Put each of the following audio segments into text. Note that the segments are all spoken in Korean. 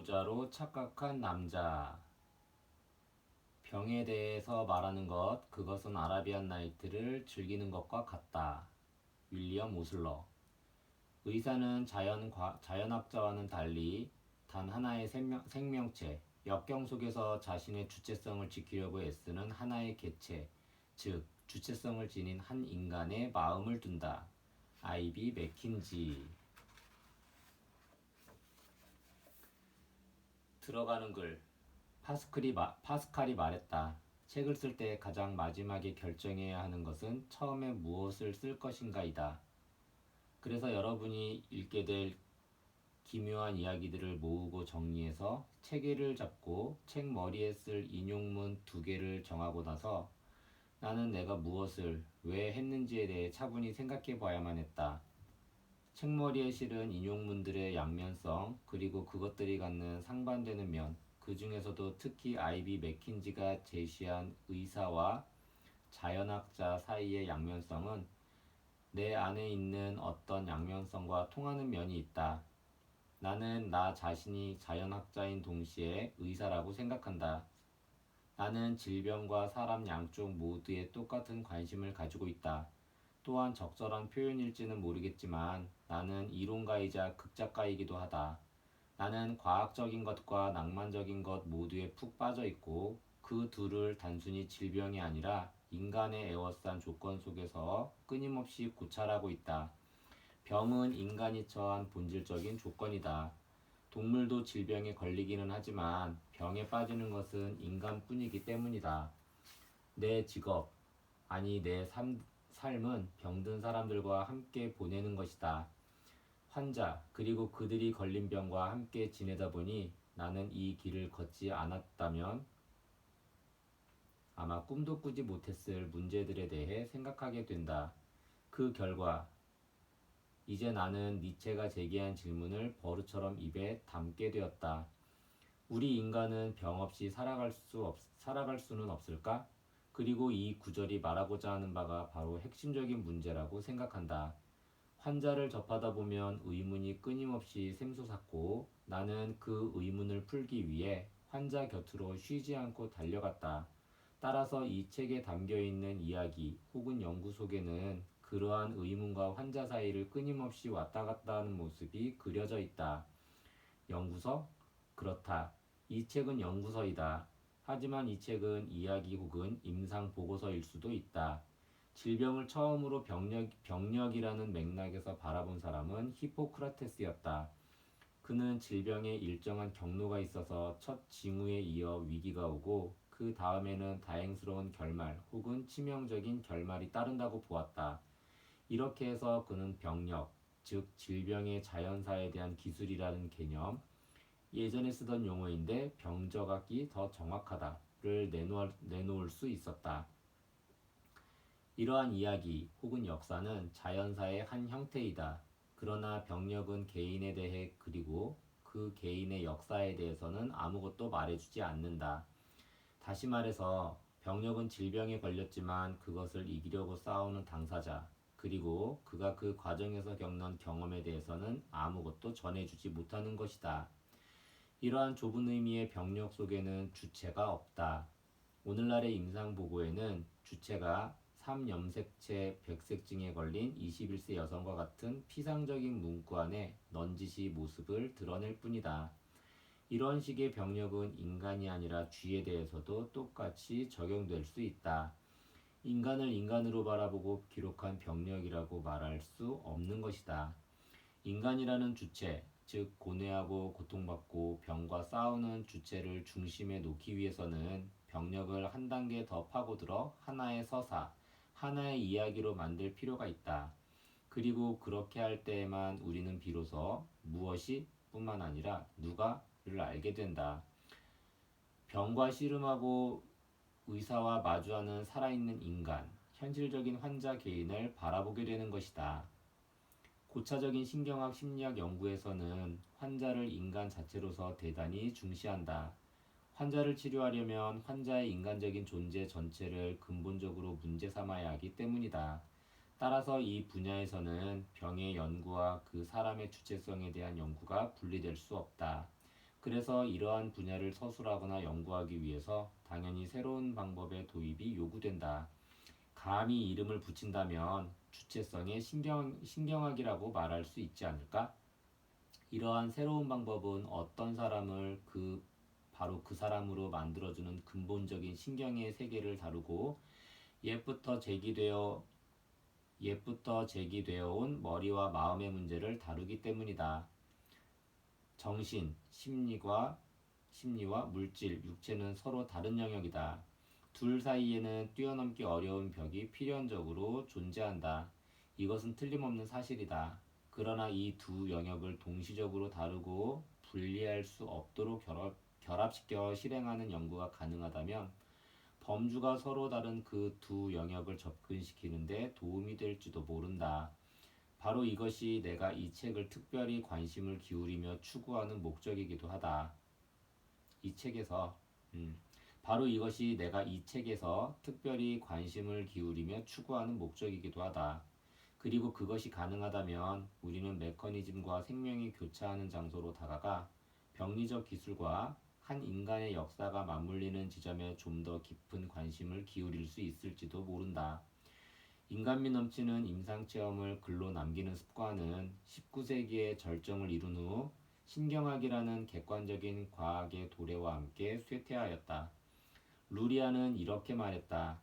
부자로 착각한 남자. 병에 대해서 말하는 것, 그것은 아라비안 나이트를 즐기는 것과 같다. 윌리엄 오슬러. 의사는 자연학자와는 달리 단 하나의 생명체, 역경 속에서 자신의 주체성을 지키려고 애쓰는 하나의 개체, 즉 주체성을 지닌 한 인간의 마음을 둔다. 아이비 맥킨지. 들어가는 글. 파스칼이 말했다. 책을 쓸 때 가장 마지막에 결정해야 하는 것은 처음에 무엇을 쓸 것인가이다. 그래서 여러분이 읽게 될 기묘한 이야기들을 모으고 정리해서 체계를 잡고 책 머리에 쓸 인용문 2개를 정하고 나서 나는 내가 무엇을 왜 했는지에 대해 차분히 생각해 봐야만 했다. 책머리에 실은 인용문들의 양면성, 그리고 그것들이 갖는 상반되는 면, 그 중에서도 특히 아이비 맥킨지가 제시한 의사와 자연학자 사이의 양면성은 내 안에 있는 어떤 양면성과 통하는 면이 있다. 나는 나 자신이 자연학자인 동시에 의사라고 생각한다. 나는 질병과 사람 양쪽 모두에 똑같은 관심을 가지고 있다. 또한 적절한 표현일지는 모르겠지만 나는 이론가이자 극작가이기도 하다. 나는 과학적인 것과 낭만적인 것 모두에 푹 빠져 있고 그 둘을 단순히 질병이 아니라 인간의 에워싼 조건 속에서 끊임없이 고찰하고 있다. 병은 인간이 처한 본질적인 조건이다. 동물도 질병에 걸리기는 하지만 병에 빠지는 것은 인간뿐이기 때문이다. 내 직업, 아니 내 삶은 병든 사람들과 함께 보내는 것이다. 환자, 그리고 그들이 걸린 병과 함께 지내다 보니 나는 이 길을 걷지 않았다면 아마 꿈도 꾸지 못했을 문제들에 대해 생각하게 된다. 그 결과 이제 나는 니체가 제기한 질문을 버릇처럼 입에 담게 되었다. 우리 인간은 병 없이 살아갈 수는 없을까? 그리고 이 구절이 말하고자 하는 바가 바로 핵심적인 문제라고 생각한다. 환자를 접하다 보면 의문이 끊임없이 샘솟았고 나는 그 의문을 풀기 위해 환자 곁으로 쉬지 않고 달려갔다. 따라서 이 책에 담겨 있는 이야기 혹은 연구 속에는 그러한 의문과 환자 사이를 끊임없이 왔다 갔다 하는 모습이 그려져 있다. 연구서? 그렇다. 이 책은 연구서이다. 하지만 이 책은 이야기 혹은 임상 보고서일 수도 있다. 질병을 처음으로 병력이라는 맥락에서 바라본 사람은 히포크라테스였다. 그는 질병에 일정한 경로가 있어서 첫 징후에 이어 위기가 오고 그 다음에는 다행스러운 결말 혹은 치명적인 결말이 따른다고 보았다. 이렇게 해서 그는 병력, 즉 질병의 자연사에 대한 기술이라는 개념, 예전에 쓰던 용어인데 병적하기 더 정확하다를 내놓을 수 있었다. 이러한 이야기 혹은 역사는 자연사의 한 형태이다. 그러나 병력은 개인에 대해 그리고 그 개인의 역사에 대해서는 아무것도 말해주지 않는다. 다시 말해서 병력은 질병에 걸렸지만 그것을 이기려고 싸우는 당사자, 그리고 그가 그 과정에서 겪는 경험에 대해서는 아무것도 전해주지 못하는 것이다. 이러한 좁은 의미의 병력 속에는 주체가 없다. 오늘날의 임상보고에는 주체가 3염색체 백색증에 걸린 21세 여성과 같은 피상적인 문구 안에 넌지시 모습을 드러낼 뿐이다. 이런 식의 병력은 인간이 아니라 쥐에 대해서도 똑같이 적용될 수 있다. 인간을 인간으로 바라보고 기록한 병력이라고 말할 수 없는 것이다. 인간이라는 주체, 즉 고뇌하고 고통받고 병과 싸우는 주체를 중심에 놓기 위해서는 병력을 한 단계 더 파고들어 하나의 서사, 하나의 이야기로 만들 필요가 있다. 그리고 그렇게 할 때에만 우리는 비로소 무엇이 뿐만 아니라 누가를 알게 된다. 병과 씨름하고 의사와 마주하는 살아있는 인간, 현실적인 환자 개인을 바라보게 되는 것이다. 고차적인 신경학 심리학 연구에서는 환자를 인간 자체로서 대단히 중시한다. 환자를 치료하려면 환자의 인간적인 존재 전체를 근본적으로 문제 삼아야 하기 때문이다. 따라서 이 분야에서는 병의 연구와 그 사람의 주체성에 대한 연구가 분리될 수 없다. 그래서 이러한 분야를 서술하거나 연구하기 위해서 당연히 새로운 방법의 도입이 요구된다. 감히 이름을 붙인다면 주체성의 신경학이라고 말할 수 있지 않을까? 이러한 새로운 방법은 어떤 사람을 바로 그 사람으로 만들어주는 근본적인 신경의 세계를 다루고 옛부터 제기되어 온 머리와 마음의 문제를 다루기 때문이다. 정신, 심리와 물질, 육체는 서로 다른 영역이다. 둘 사이에는 뛰어넘기 어려운 벽이 필연적으로 존재한다. 이것은 틀림없는 사실이다. 그러나 이 두 영역을 동시적으로 다루고 분리할 수 없도록 결합시켜 실행하는 연구가 가능하다면 범주가 서로 다른 그 두 영역을 접근시키는데 도움이 될지도 모른다. 바로 이것이 내가 이 책을 특별히 관심을 기울이며 추구하는 목적이기도 하다. 이 책에서 바로 이것이 내가 이 책에서 특별히 관심을 기울이며 추구하는 목적이기도 하다. 그리고 그것이 가능하다면 우리는 메커니즘과 생명이 교차하는 장소로 다가가 병리적 기술과 한 인간의 역사가 맞물리는 지점에 좀 더 깊은 관심을 기울일 수 있을지도 모른다. 인간미 넘치는 임상체험을 글로 남기는 습관은 19세기에 절정을 이룬 후 신경학이라는 객관적인 과학의 도래와 함께 쇠퇴하였다. 루리아는 이렇게 말했다.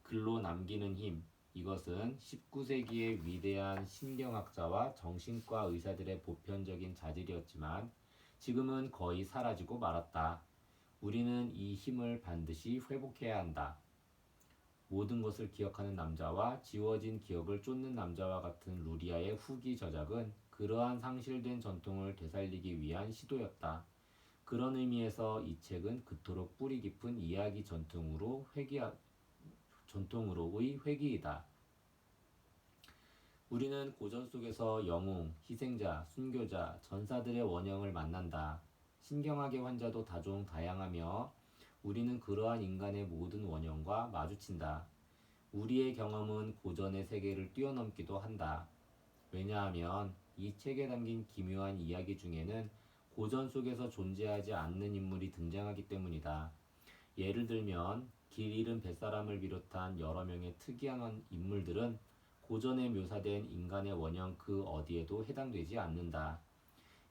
글로 남기는 힘, 이것은 19세기의 위대한 신경학자와 정신과 의사들의 보편적인 자질이었지만 지금은 거의 사라지고 말았다. 우리는 이 힘을 반드시 회복해야 한다. 모든 것을 기억하는 남자와 지워진 기억을 쫓는 남자와 같은 루리아의 후기 저작은 그러한 상실된 전통을 되살리기 위한 시도였다. 그런 의미에서 이 책은 그토록 뿌리 깊은 이야기 전통으로의 회귀이다. 우리는 고전 속에서 영웅, 희생자, 순교자, 전사들의 원형을 만난다. 신경학의 환자도 다종 다양하며 우리는 그러한 인간의 모든 원형과 마주친다. 우리의 경험은 고전의 세계를 뛰어넘기도 한다. 왜냐하면 이 책에 담긴 기묘한 이야기 중에는 고전 속에서 존재하지 않는 인물이 등장하기 때문이다. 예를 들면 길 잃은 뱃사람을 비롯한 여러 명의 특이한 인물들은 고전에 묘사된 인간의 원형 그 어디에도 해당되지 않는다.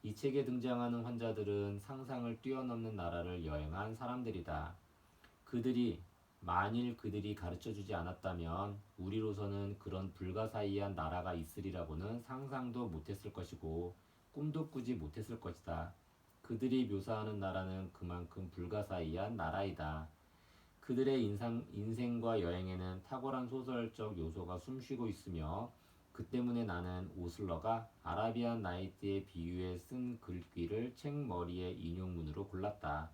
이 책에 등장하는 환자들은 상상을 뛰어넘는 나라를 여행한 사람들이다. 만일 그들이 가르쳐주지 않았다면 우리로서는 그런 불가사의한 나라가 있으리라고는 상상도 못했을 것이고 꿈도 꾸지 못했을 것이다. 그들이 묘사하는 나라는 그만큼 불가사의한 나라이다. 그들의 인생과 여행에는 탁월한 소설적 요소가 숨쉬고 있으며 그 때문에 나는 오슬러가 아라비안 나이트의 비유에 쓴 글귀를 책 머리의 인용문으로 골랐다.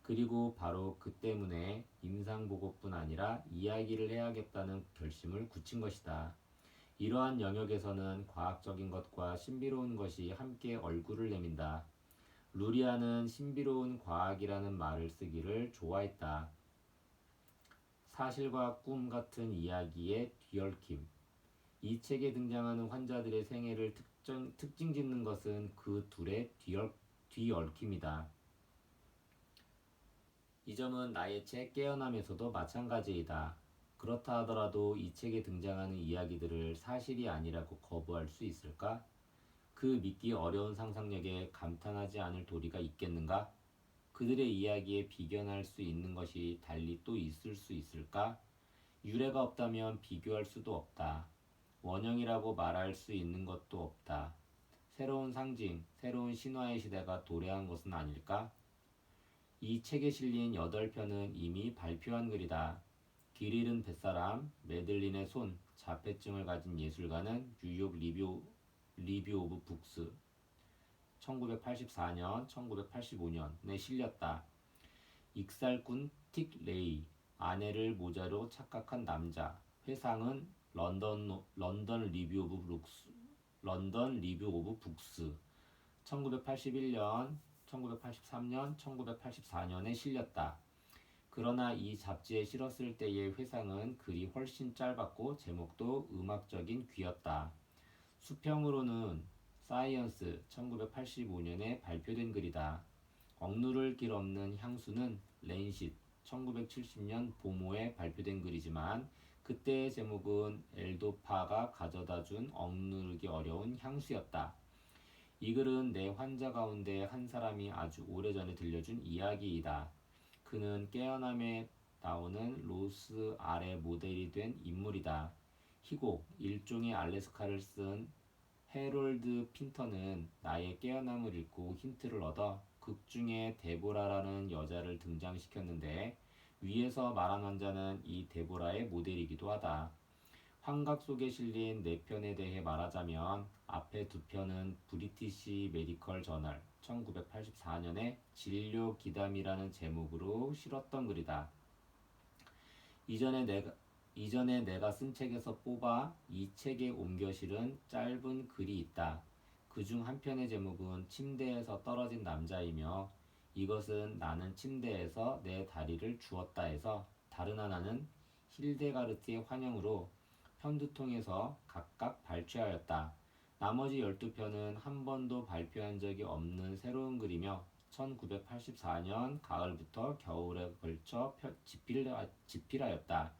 그리고 바로 그 때문에 임상보고뿐 아니라 이야기를 해야겠다는 결심을 굳힌 것이다. 이러한 영역에서는 과학적인 것과 신비로운 것이 함께 얼굴을 내민다. 루리아는 신비로운 과학이라는 말을 쓰기를 좋아했다. 사실과 꿈 같은 이야기의 뒤얽힘. 이 책에 등장하는 환자들의 생애를 특징 짓는 것은 그 둘의 뒤얽힘이다. 이 점은 나의 책 깨어남에서도 마찬가지이다. 그렇다 하더라도 이 책에 등장하는 이야기들을 사실이 아니라고 거부할 수 있을까? 그 믿기 어려운 상상력에 감탄하지 않을 도리가 있겠는가? 그들의 이야기에 비견할 수 있는 것이 달리 또 있을 수 있을까? 유래가 없다면 비교할 수도 없다. 원형이라고 말할 수 있는 것도 없다. 새로운 상징, 새로운 신화의 시대가 도래한 것은 아닐까? 이 책에 실린 8편은 이미 발표한 글이다. 길 잃은 뱃사람, 메들린의 손, 자폐증을 가진 예술가는 뉴욕 리뷰 오브 북스 1984년, 1985년에 실렸다. 익살꾼 틱 레이, 아내를 모자로 착각한 남자, 회상은 런던 리뷰 오브 북스 1981년, 1983년, 1984년에 실렸다. 그러나 이 잡지에 실었을 때의 회상은 글이 훨씬 짧았고 제목도 음악적인 귀였다. 수평으로는 사이언스 1985년에 발표된 글이다. 억누를 길 없는 향수는 렌싯 1970년 봄호에 발표된 글이지만 그때의 제목은 엘도파가 가져다준 억누르기 어려운 향수였다. 이 글은 내 환자 가운데 한 사람이 아주 오래전에 들려준 이야기이다. 그는 깨어남에 나오는 로스 아래 모델이 된 인물이다. 희곡 일종의 알래스카를 쓴 해롤드 핀터는 나의 깨어남을 읽고 힌트를 얻어 극 중에 데보라라는 여자를 등장시켰는데 위에서 말한 환자는 이 데보라의 모델이기도 하다. 환각 속에 실린 네 편에 대해 말하자면 앞에 두 편은 브리티시 메디컬 저널 1984년에 진료 기담이라는 제목으로 실었던 글이다. 이전에 내가 쓴 책에서 뽑아 이 책에 옮겨 실은 짧은 글이 있다. 그중 한 편의 제목은 침대에서 떨어진 남자이며 이것은 나는 침대에서 내 다리를 주었다 해서 다른 하나는 힐데가르트의 환영으로 편두통에서 각각 발췌하였다. 나머지 12편은 한 번도 발표한 적이 없는 새로운 글이며 1984년 가을부터 겨울에 걸쳐 집필하였다.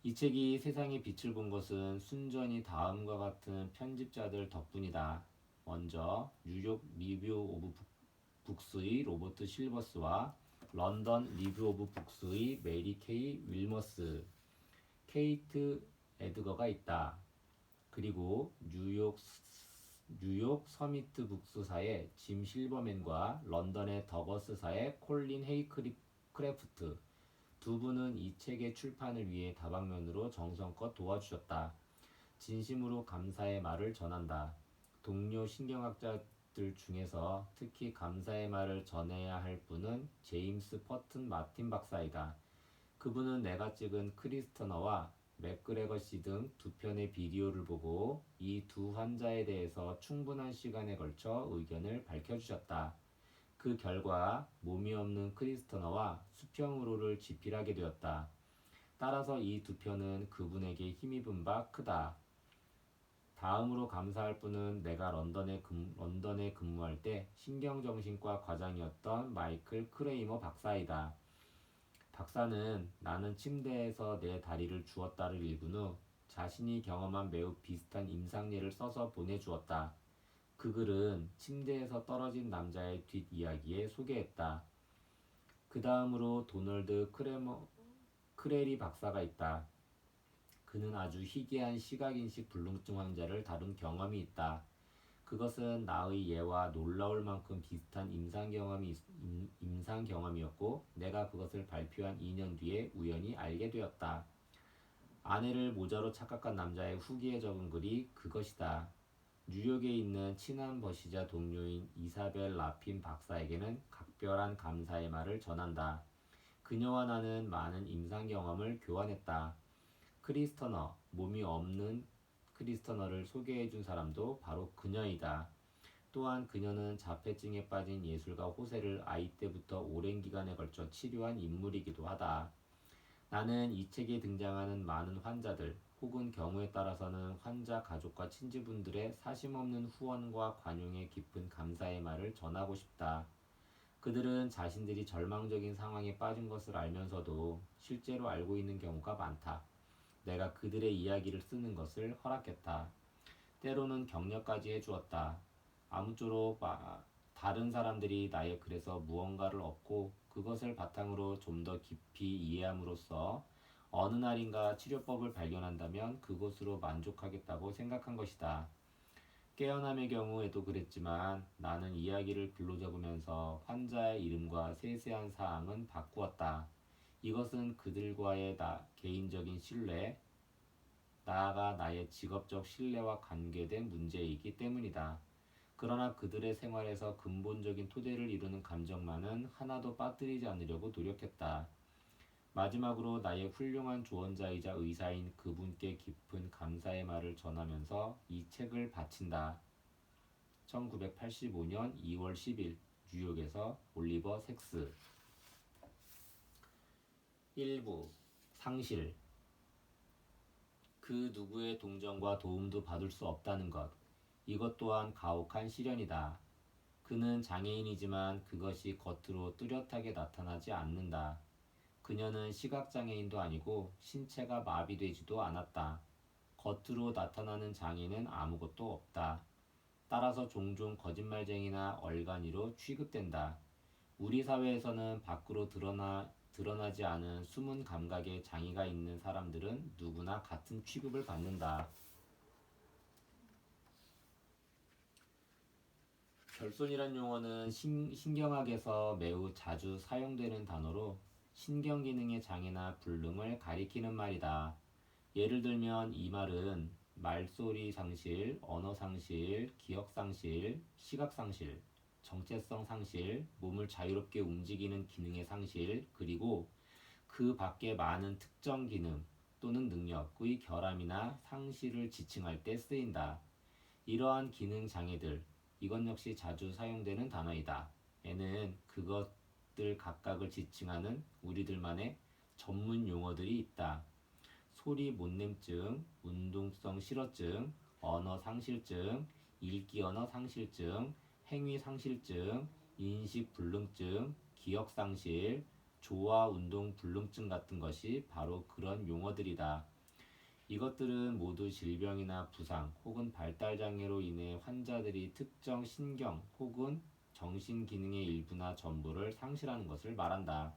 이 책이 세상의 빛을 본 것은 순전히 다음과 같은 편집자들 덕분이다. 먼저 뉴욕 리뷰 오브 북스의 로버트 실버스와 런던 리뷰 오브 북스의 메리 케이 윌머스, 케이트 에드거가 있다. 그리고 뉴욕 서미트 북스사의 짐 실버맨과 런던의 더거스사의 콜린 크래프트 두 분은 이 책의 출판을 위해 다방면으로 정성껏 도와주셨다. 진심으로 감사의 말을 전한다. 동료 신경학자들 중에서 특히 감사의 말을 전해야 할 분은 제임스 퍼튼 마틴 박사이다. 그분은 내가 찍은 크리스터너와 맥그레거 씨 등 두 편의 비디오를 보고 이 두 환자에 대해서 충분한 시간에 걸쳐 의견을 밝혀주셨다. 그 결과 몸이 없는 크리스터너와 수평으로를 집필하게 되었다. 따라서 이 두 편은 그분에게 힘입은 바 크다. 다음으로 감사할 분은 내가 런던에 근무할 때 신경정신과 과장이었던 마이클 크레이머 박사이다. 박사는 나는 침대에서 내 다리를 주었다를 읽은 후 자신이 경험한 매우 비슷한 임상예를 써서 보내주었다. 그 글은 침대에서 떨어진 남자의 뒷이야기에 소개했다. 그 다음으로 도널드 크레리 박사가 있다. 그는 아주 희귀한 시각인식 불능증 환자를 다룬 경험이 있다. 그것은 나의 예와 놀라울 만큼 비슷한 임상 경험이었고 내가 그것을 발표한 2년 뒤에 우연히 알게 되었다. 아내를 모자로 착각한 남자의 후기에 적은 글이 그것이다. 뉴욕에 있는 친한 버시자 동료인 이사벨 라핀 박사에게는 각별한 감사의 말을 전한다. 그녀와 나는 많은 임상 경험을 교환했다. 크리스터너, 몸이 없는 크리스터너를 소개해준 사람도 바로 그녀이다. 또한 그녀는 자폐증에 빠진 예술가 호세를 아이 때부터 오랜 기간에 걸쳐 치료한 인물이기도 하다. 나는 이 책에 등장하는 많은 환자들 혹은 경우에 따라서는 환자 가족과 친지분들의 사심없는 후원과 관용에 깊은 감사의 말을 전하고 싶다. 그들은 자신들이 절망적인 상황에 빠진 것을 알면서도 실제로 알고 있는 경우가 많다. 내가 그들의 이야기를 쓰는 것을 허락했다. 때로는 격려까지 해주었다. 아무쪼록 다른 사람들이 나의 글에서 무언가를 얻고 그것을 바탕으로 좀 더 깊이 이해함으로써 어느 날인가 치료법을 발견한다면 그것으로 만족하겠다고 생각한 것이다. 깨어남의 경우에도 그랬지만 나는 이야기를 글로 적으면서 환자의 이름과 세세한 사항은 바꾸었다. 이것은 그들과의 개인적인 신뢰, 나아가 나의 직업적 신뢰와 관계된 문제이기 때문이다. 그러나 그들의 생활에서 근본적인 토대를 이루는 감정만은 하나도 빠뜨리지 않으려고 노력했다. 마지막으로 나의 훌륭한 조언자이자 의사인 그분께 깊은 감사의 말을 전하면서 이 책을 바친다. 1985년 2월 10일 뉴욕에서 올리버 섹스. 1부 상실. 그 누구의 동정과 도움도 받을 수 없다는 것. 이것 또한 가혹한 시련이다. 그는 장애인이지만 그것이 겉으로 뚜렷하게 나타나지 않는다. 그녀는 시각장애인도 아니고 신체가 마비되지도 않았다. 겉으로 나타나는 장애는 아무것도 없다. 따라서 종종 거짓말쟁이나 얼간이로 취급된다. 우리 사회에서는 밖으로 드러나지 않은 숨은 감각에 장애가 있는 사람들은 누구나 같은 취급을 받는다. 결손이란 용어는 신경학에서 매우 자주 사용되는 단어로 신경기능의 장애나 불능을 가리키는 말이다. 예를 들면 이 말은 말소리 상실, 언어 상실, 기억 상실, 시각 상실, 정체성 상실, 몸을 자유롭게 움직이는 기능의 상실, 그리고 그 밖에 많은 특정 기능 또는 능력의 결함이나 상실을 지칭할 때 쓰인다. 이러한 기능 장애들, 이것 역시 자주 사용되는 단어이다. 에는 그것들 각각을 지칭하는 우리들만의 전문 용어들이 있다. 소리 못냄증, 운동성 실어증, 언어 상실증, 읽기 언어 상실증, 행위 상실증, 인식 불능증, 기억 상실, 조화 운동 불능증 같은 것이 바로 그런 용어들이다. 이것들은 모두 질병이나 부상 혹은 발달 장애로 인해 환자들이 특정 신경 혹은 정신 기능의 일부나 전부를 상실하는 것을 말한다.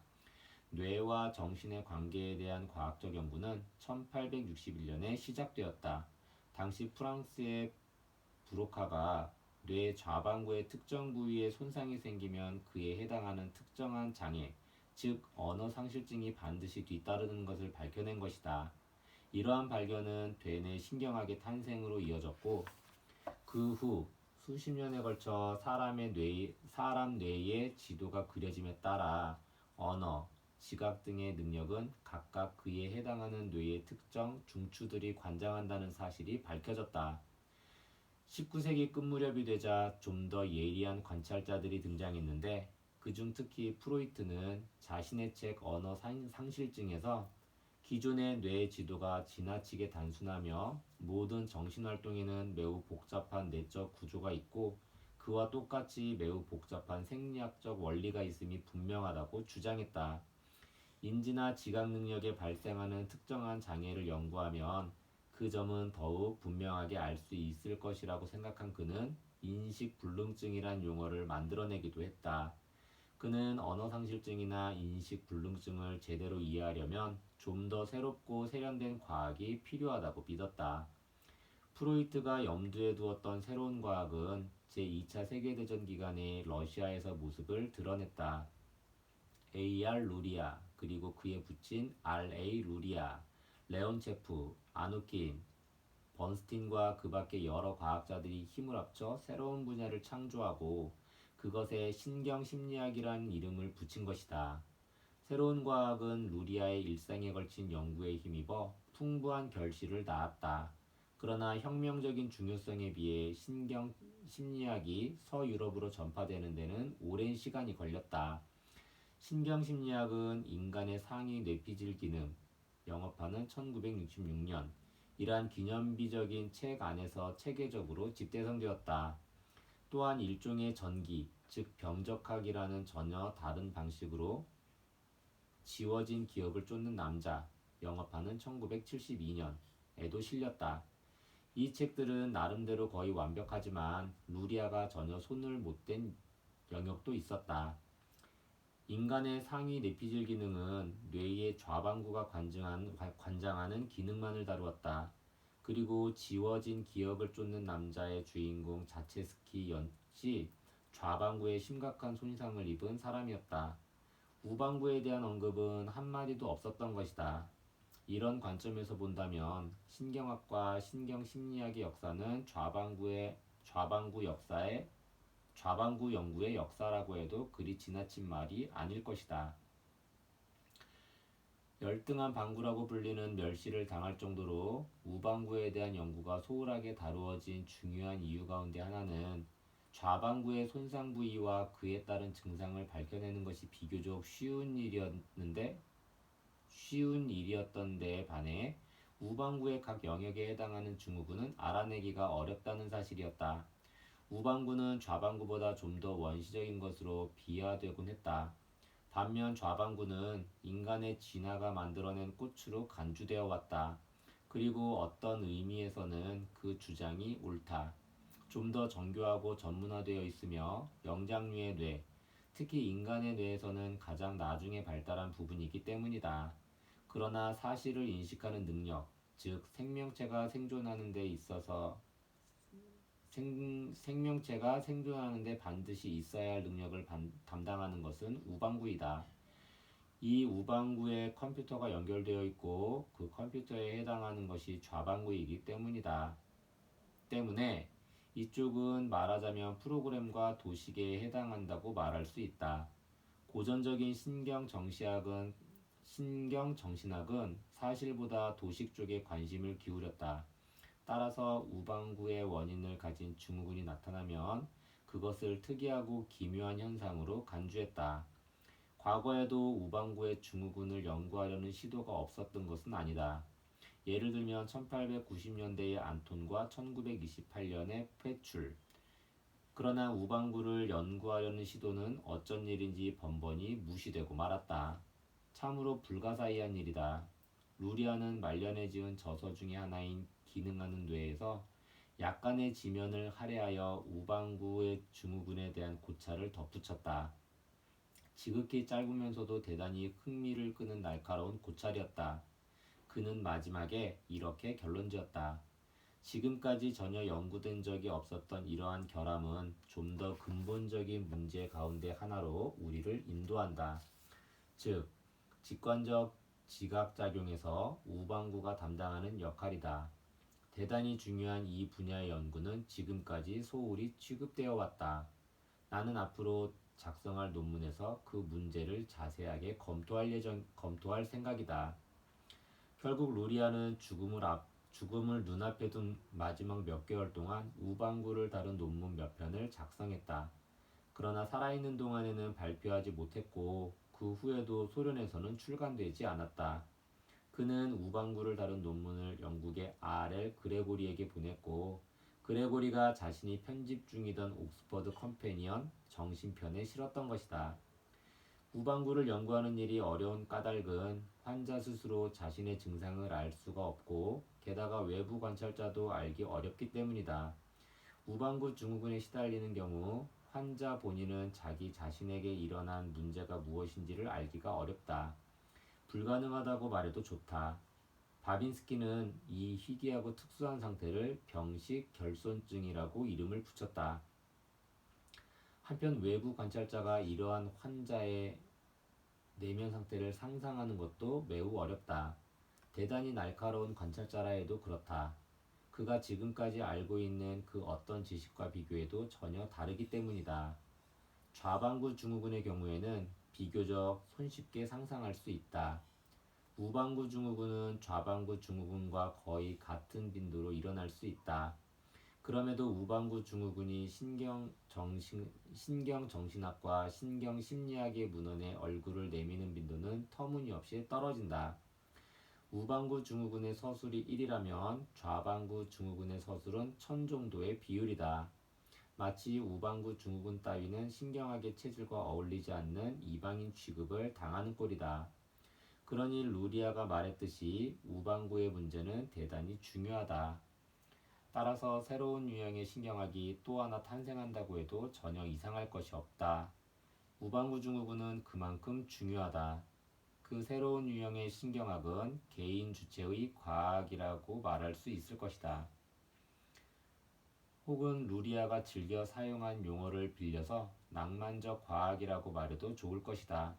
뇌와 정신의 관계에 대한 과학적 연구는 1861년에 시작되었다. 당시 프랑스의 브로카가 뇌 좌반구의 특정 부위에 손상이 생기면 그에 해당하는 특정한 장애, 즉 언어 상실증이 반드시 뒤따르는 것을 밝혀낸 것이다. 이러한 발견은 되뇌 신경학의 탄생으로 이어졌고 그 후 수십 년에 걸쳐 사람 뇌의 지도가 그려짐에 따라 언어, 지각 등의 능력은 각각 그에 해당하는 뇌의 특정 중추들이 관장한다는 사실이 밝혀졌다. 19세기 끝 무렵이 되자 좀 더 예리한 관찰자들이 등장했는데 그중 특히 프로이트는 자신의 책 언어 상실증에서 기존의 뇌 지도가 지나치게 단순하며 모든 정신활동에는 매우 복잡한 내적 구조가 있고 그와 똑같이 매우 복잡한 생리학적 원리가 있음이 분명하다고 주장했다. 인지나 지각 능력에 발생하는 특정한 장애를 연구하면 그 점은 더욱 분명하게 알 수 있을 것이라고 생각한 그는 인식 불능증이란 용어를 만들어내기도 했다. 그는 언어상실증이나 인식 불능증을 제대로 이해하려면 좀 더 새롭고 세련된 과학이 필요하다고 믿었다. 프로이트가 염두에 두었던 새로운 과학은 제2차 세계대전 기간에 러시아에서 모습을 드러냈다. A.R. 루리아 그리고 그에 붙인 R.A. 루리아, 레온체프, 아누킨, 번스틴과 그 밖의 여러 과학자들이 힘을 합쳐 새로운 분야를 창조하고 그것에 신경심리학이라는 이름을 붙인 것이다. 새로운 과학은 루리아의 일생에 걸친 연구에 힘입어 풍부한 결실을 낳았다. 그러나 혁명적인 중요성에 비해 신경심리학이 서유럽으로 전파되는 데는 오랜 시간이 걸렸다. 신경심리학은 인간의 상위 뇌피질 기능, 영업하는 1966년, 이란 기념비적인 책 안에서 체계적으로 집대성되었다. 또한 일종의 전기, 즉 병적학이라는 전혀 다른 방식으로 지워진 기억을 쫓는 남자, 영업하는 1972년에도 실렸다. 이 책들은 나름대로 거의 완벽하지만 루리아가 전혀 손을 못 댄 영역도 있었다. 인간의 상위 뇌피질 기능은 뇌의 좌반구가 관장하는 기능만을 다루었다. 그리고 지워진 기억을 쫓는 남자의 주인공 자체스키 역시 좌반구에 심각한 손상을 입은 사람이었다. 우반구에 대한 언급은 한마디도 없었던 것이다. 이런 관점에서 본다면 신경학과 신경심리학의 역사는 좌반구 연구의 역사라고 해도 그리 지나친 말이 아닐 것이다. 열등한 반구라고 불리는 멸시를 당할 정도로 우반구에 대한 연구가 소홀하게 다루어진 중요한 이유 가운데 하나는 좌반구의 손상 부위와 그에 따른 증상을 밝혀내는 것이 비교적 쉬운 일이었던 데에 반해 우반구의 각 영역에 해당하는 증후군은 알아내기가 어렵다는 사실이었다. 우방구는 좌방구보다 좀 더 원시적인 것으로 비하되곤 했다. 반면 좌방구는 인간의 진화가 만들어낸 꽃으로 간주되어 왔다. 그리고 어떤 의미에서는 그 주장이 옳다. 좀 더 정교하고 전문화되어 있으며 영장류의 뇌, 특히 인간의 뇌에서는 가장 나중에 발달한 부분이기 때문이다. 그러나 사실을 인식하는 능력, 즉 생명체가 생존하는 데 있어서 생명체가 생존하는 데 반드시 있어야 할 능력을 담당하는 것은 우방구이다. 이 우방구에 컴퓨터가 연결되어 있고 그 컴퓨터에 해당하는 것이 좌방구이기 때문에 이쪽은 말하자면 프로그램과 도식에 해당한다고 말할 수 있다. 고전적인 신경정신학은 사실보다 도식 쪽에 관심을 기울였다. 따라서 우방구의 원인을 가진 증후군이 나타나면 그것을 특이하고 기묘한 현상으로 간주했다. 과거에도 우방구의 증후군을 연구하려는 시도가 없었던 것은 아니다. 예를 들면 1890년대의 안톤과 1928년의 페출. 그러나 우방구를 연구하려는 시도는 어쩐 일인지 번번이 무시되고 말았다. 참으로 불가사의한 일이다. 루리아는 말년에 지은 저서 중의 하나인 기능하는 뇌에서 약간의 지면을 할애하여 우방구의 증후군에 대한 고찰을 덧붙였다. 지극히 짧으면서도 대단히 흥미를 끄는 날카로운 고찰이었다. 그는 마지막에 이렇게 결론지었다. 지금까지 전혀 연구된 적이 없었던 이러한 결함은 좀 더 근본적인 문제 가운데 하나로 우리를 인도한다. 즉, 직관적 지각작용에서 우방구가 담당하는 역할이다. 대단히 중요한 이 분야의 연구는 지금까지 소홀히 취급되어 왔다. 나는 앞으로 작성할 논문에서 그 문제를 자세하게 검토할 생각이다. 결국 루리아는 죽음을 눈앞에 둔 마지막 몇 개월 동안 우방구를 다룬 논문 몇 편을 작성했다. 그러나 살아있는 동안에는 발표하지 못했고 그 후에도 소련에서는 출간되지 않았다. 그는 우방구를 다룬 논문을 영국의 R.L. 그레고리에게 보냈고 그레고리가 자신이 편집 중이던 옥스퍼드 컴패니언 정신편에 실었던 것이다. 우방구를 연구하는 일이 어려운 까닭은 환자 스스로 자신의 증상을 알 수가 없고 게다가 외부 관찰자도 알기 어렵기 때문이다. 우방구 증후군에 시달리는 경우 환자 본인은 자기 자신에게 일어난 문제가 무엇인지를 알기가 어렵다. 불가능하다고 말해도 좋다. 바빈스키는 이 희귀하고 특수한 상태를 병식 결손증이라고 이름을 붙였다. 한편 외부 관찰자가 이러한 환자의 내면 상태를 상상하는 것도 매우 어렵다. 대단히 날카로운 관찰자라 해도 그렇다. 그가 지금까지 알고 있는 그 어떤 지식과 비교해도 전혀 다르기 때문이다. 좌방구 증후군의 경우에는 비교적 손쉽게 상상할 수 있다. 우방구 증후군은 좌방구 증후군과 거의 같은 빈도로 일어날 수 있다. 그럼에도 우방구 증후군이 신경정신학과 신경심리학의 문헌에 얼굴을 내미는 빈도는 터무니없이 떨어진다. 우방구 증후군의 서술이 1이라면 좌방구 증후군의 서술은 1000 정도의 비율이다. 마치 우방구 증후군 따위는 신경학의 체질과 어울리지 않는 이방인 취급을 당하는 꼴이다. 그러니 루리아가 말했듯이 우방구의 문제는 대단히 중요하다. 따라서 새로운 유형의 신경학이 또 하나 탄생한다고 해도 전혀 이상할 것이 없다. 우방구 증후군은 그만큼 중요하다. 그 새로운 유형의 신경학은 개인 주체의 과학이라고 말할 수 있을 것이다. 혹은 루리아가 즐겨 사용한 용어를 빌려서 낭만적 과학이라고 말해도 좋을 것이다.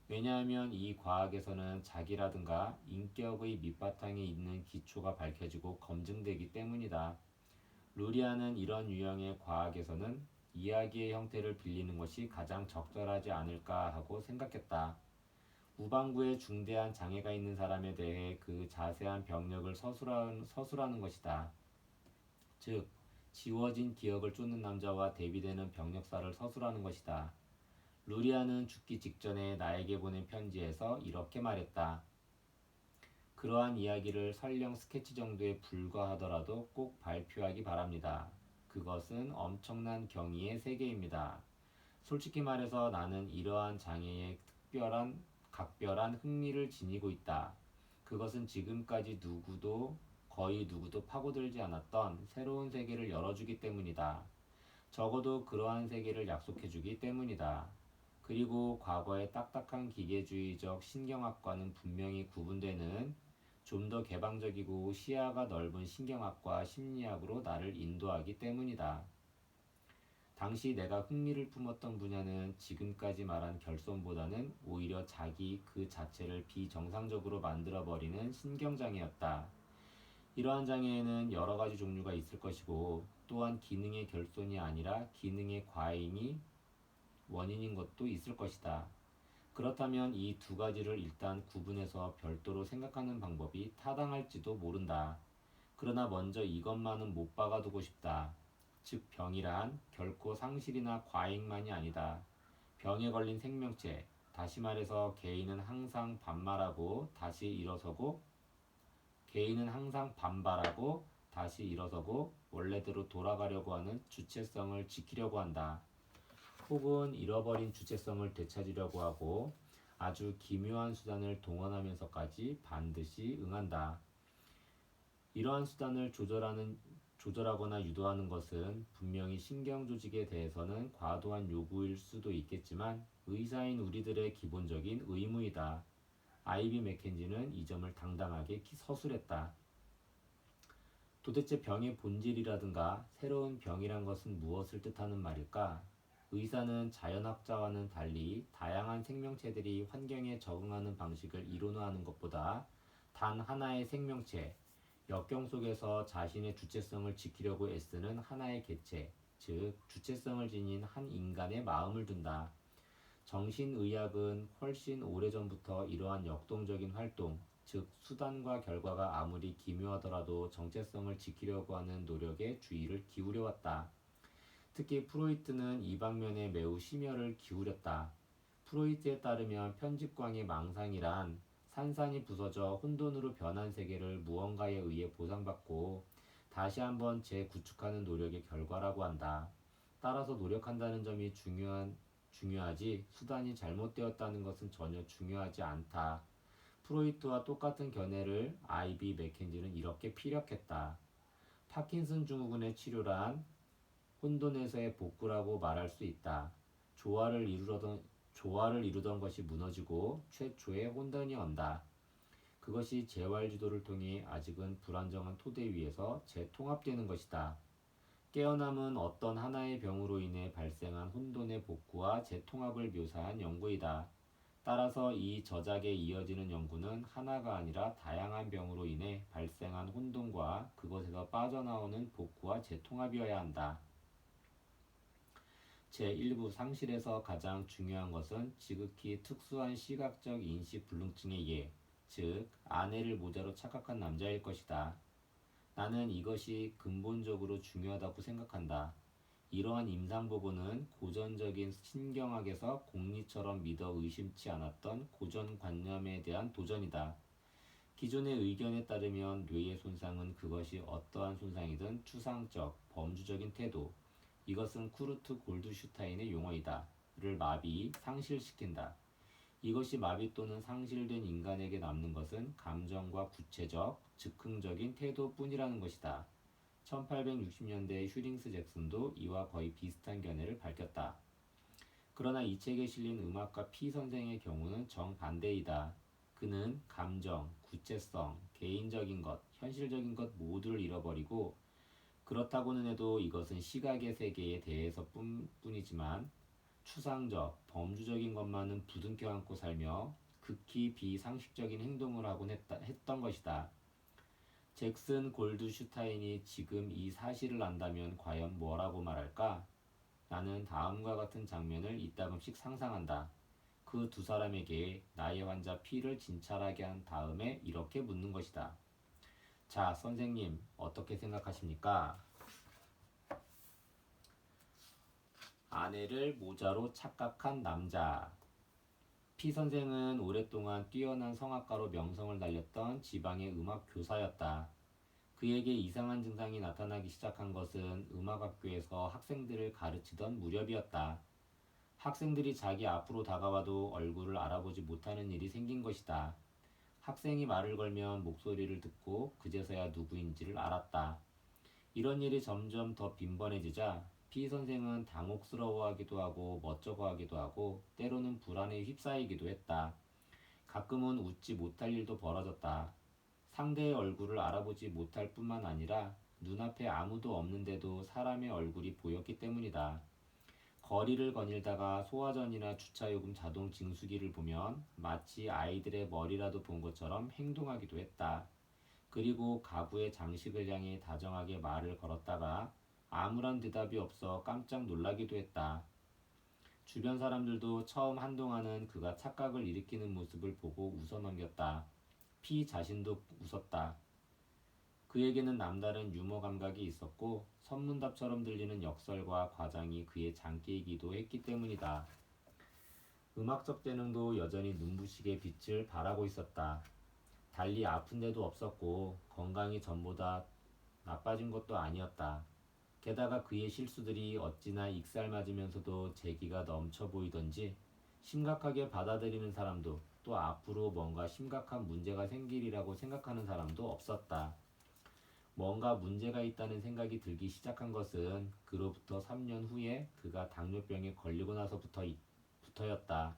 왜냐하면 이 과학에서는 자기라든가 인격의 밑바탕에 있는 기초가 밝혀지고 검증되기 때문이다. 루리아는 이런 유형의 과학에서는 이야기의 형태를 빌리는 것이 가장 적절하지 않을까 하고 생각했다. 우방구에 중대한 장애가 있는 사람에 대해 그 자세한 병력을 서술하는 것이다. 즉, 지워진 기억을 쫓는 남자와 대비되는 병력사를 서술하는 것이다. 루리아는 죽기 직전에 나에게 보낸 편지에서 이렇게 말했다. 그러한 이야기를 설령 스케치 정도에 불과하더라도 꼭 발표하기 바랍니다. 그것은 엄청난 경이의 세계입니다. 솔직히 말해서 나는 이러한 장애에 각별한 흥미를 지니고 있다. 그것은 지금까지 거의 누구도 파고들지 않았던 새로운 세계를 열어주기 때문이다. 적어도 그러한 세계를 약속해주기 때문이다. 그리고 과거의 딱딱한 기계주의적 신경학과는 분명히 구분되는 좀 더 개방적이고 시야가 넓은 신경학과 심리학으로 나를 인도하기 때문이다. 당시 내가 흥미를 품었던 분야는 지금까지 말한 결손보다는 오히려 자기 그 자체를 비정상적으로 만들어버리는 신경장애였다. 이러한 장애에는 여러 가지 종류가 있을 것이고 또한 기능의 결손이 아니라 기능의 과잉이 원인인 것도 있을 것이다. 그렇다면 이 두 가지를 일단 구분해서 별도로 생각하는 방법이 타당할지도 모른다. 그러나 먼저 이것만은 못 박아두고 싶다. 즉 병이란 결코 상실이나 과잉만이 아니다. 병에 걸린 생명체, 다시 말해서 개인은 항상 반발하고 다시 일어서고 원래대로 돌아가려고 하는 주체성을 지키려고 한다. 혹은 잃어버린 주체성을 되찾으려고 하고 아주 기묘한 수단을 동원하면서까지 반드시 응한다. 이러한 수단을 조절하거나 유도하는 것은 분명히 신경조직에 대해서는 과도한 요구일 수도 있겠지만 의사인 우리들의 기본적인 의무이다. 아이비 맥켄지는 이 점을 당당하게 서술했다. 도대체 병의 본질이라든가 새로운 병이란 것은 무엇을 뜻하는 말일까? 의사는 자연학자와는 달리 다양한 생명체들이 환경에 적응하는 방식을 이론화하는 것보다 단 하나의 생명체, 역경 속에서 자신의 주체성을 지키려고 애쓰는 하나의 개체, 즉 주체성을 지닌 한 인간의 마음을 둔다. 정신의학은 훨씬 오래전부터 이러한 역동적인 활동, 즉 수단과 결과가 아무리 기묘하더라도 정체성을 지키려고 하는 노력에 주의를 기울여왔다. 특히 프로이트는 이 방면에 매우 심혈을 기울였다. 프로이트에 따르면 편집광의 망상이란 산산이 부서져 혼돈으로 변한 세계를 무언가에 의해 보상받고 다시 한번 재구축하는 노력의 결과라고 한다. 따라서 노력한다는 점이 중요하지 수단이 잘못되었다는 것은 전혀 중요하지 않다. 프로이트와 똑같은 견해를 아이비 맥켄지는 이렇게 피력했다. 파킨슨 증후군의 치료란 혼돈에서의 복구라고 말할 수 있다. 조화를 이루던 것이 무너지고 최초의 혼돈이 온다. 그것이 재활주도를 통해 아직은 불안정한 토대 위에서 재통합되는 것이다. 깨어남은 어떤 하나의 병으로 인해 발생한 혼돈의 복구와 재통합을 묘사한 연구이다. 따라서 이 저작에 이어지는 연구는 하나가 아니라 다양한 병으로 인해 발생한 혼돈과 그것에서 빠져나오는 복구와 재통합이어야 한다. 제1부 상실에서 가장 중요한 것은 지극히 특수한 시각적 인식 불능증의 예, 즉 아내를 모자로 착각한 남자일 것이다. 나는 이것이 근본적으로 중요하다고 생각한다. 이러한 임상보고는 고전적인 신경학에서 공리처럼 믿어 의심치 않았던 고정관념에 대한 도전이다. 기존의 의견에 따르면 뇌의 손상은 그것이 어떠한 손상이든 추상적, 범주적인 태도, 이것은 쿠르트 골드슈타인의 용어이다. 를 상실시킨다. 이것이 마비 또는 상실된 인간에게 남는 것은 감정과 구체적, 즉흥적인 태도뿐이라는 것이다. 1860년대 슈링스 잭슨도 이와 거의 비슷한 견해를 밝혔다. 그러나 이 책에 실린 음악가 피 선생의 경우는 정반대이다. 그는 감정, 구체성, 개인적인 것, 현실적인 것 모두를 잃어버리고 그렇다고는 해도 이것은 시각의 세계에 대해서 뿐이지만 추상적, 범주적인 것만은 부둥켜 안고 살며 극히 비상식적인 행동을 하곤 했던 것이다. 잭슨 골드슈타인이 지금 이 사실을 안다면 과연 뭐라고 말할까? 나는 다음과 같은 장면을 이따금씩 상상한다. 그 두 사람에게 나의 환자 피를 진찰하게 한 다음에 이렇게 묻는 것이다. 자, 선생님, 어떻게 생각하십니까? 아내를 모자로 착각한 남자. 피 선생은 오랫동안 뛰어난 성악가로 명성을 날렸던 지방의 음악 교사였다. 그에게 이상한 증상이 나타나기 시작한 것은 음악학교에서 학생들을 가르치던 무렵이었다. 학생들이 자기 앞으로 다가와도 얼굴을 알아보지 못하는 일이 생긴 것이다. 학생이 말을 걸면 목소리를 듣고 그제서야 누구인지를 알았다. 이런 일이 점점 더 빈번해지자 피 선생은 당혹스러워하기도 하고 멋쩍어하기도 하고 때로는 불안에 휩싸이기도 했다. 가끔은 웃지 못할 일도 벌어졌다. 상대의 얼굴을 알아보지 못할 뿐만 아니라 눈앞에 아무도 없는데도 사람의 얼굴이 보였기 때문이다. 거리를 거닐다가 소화전이나 주차요금 자동 징수기를 보면 마치 아이들의 머리라도 본 것처럼 행동하기도 했다. 그리고 가구의 장식을 향해 다정하게 말을 걸었다가 아무런 대답이 없어 깜짝 놀라기도 했다. 주변 사람들도 처음 한동안은 그가 착각을 일으키는 모습을 보고 웃어 넘겼다. 피 자신도 웃었다. 그에게는 남다른 유머 감각이 있었고 선문답처럼 들리는 역설과 과장이 그의 장기이기도 했기 때문이다. 음악적 재능도 여전히 눈부시게 빛을 발하고 있었다. 달리 아픈 데도 없었고 건강이 전보다 나빠진 것도 아니었다. 게다가 그의 실수들이 어찌나 익살맞으면서도 재기가 넘쳐 보이던지 심각하게 받아들이는 사람도 또 앞으로 뭔가 심각한 문제가 생기리라고 생각하는 사람도 없었다. 뭔가 문제가 있다는 생각이 들기 시작한 것은 그로부터 3년 후에 그가 당뇨병에 걸리고 나서부터였다.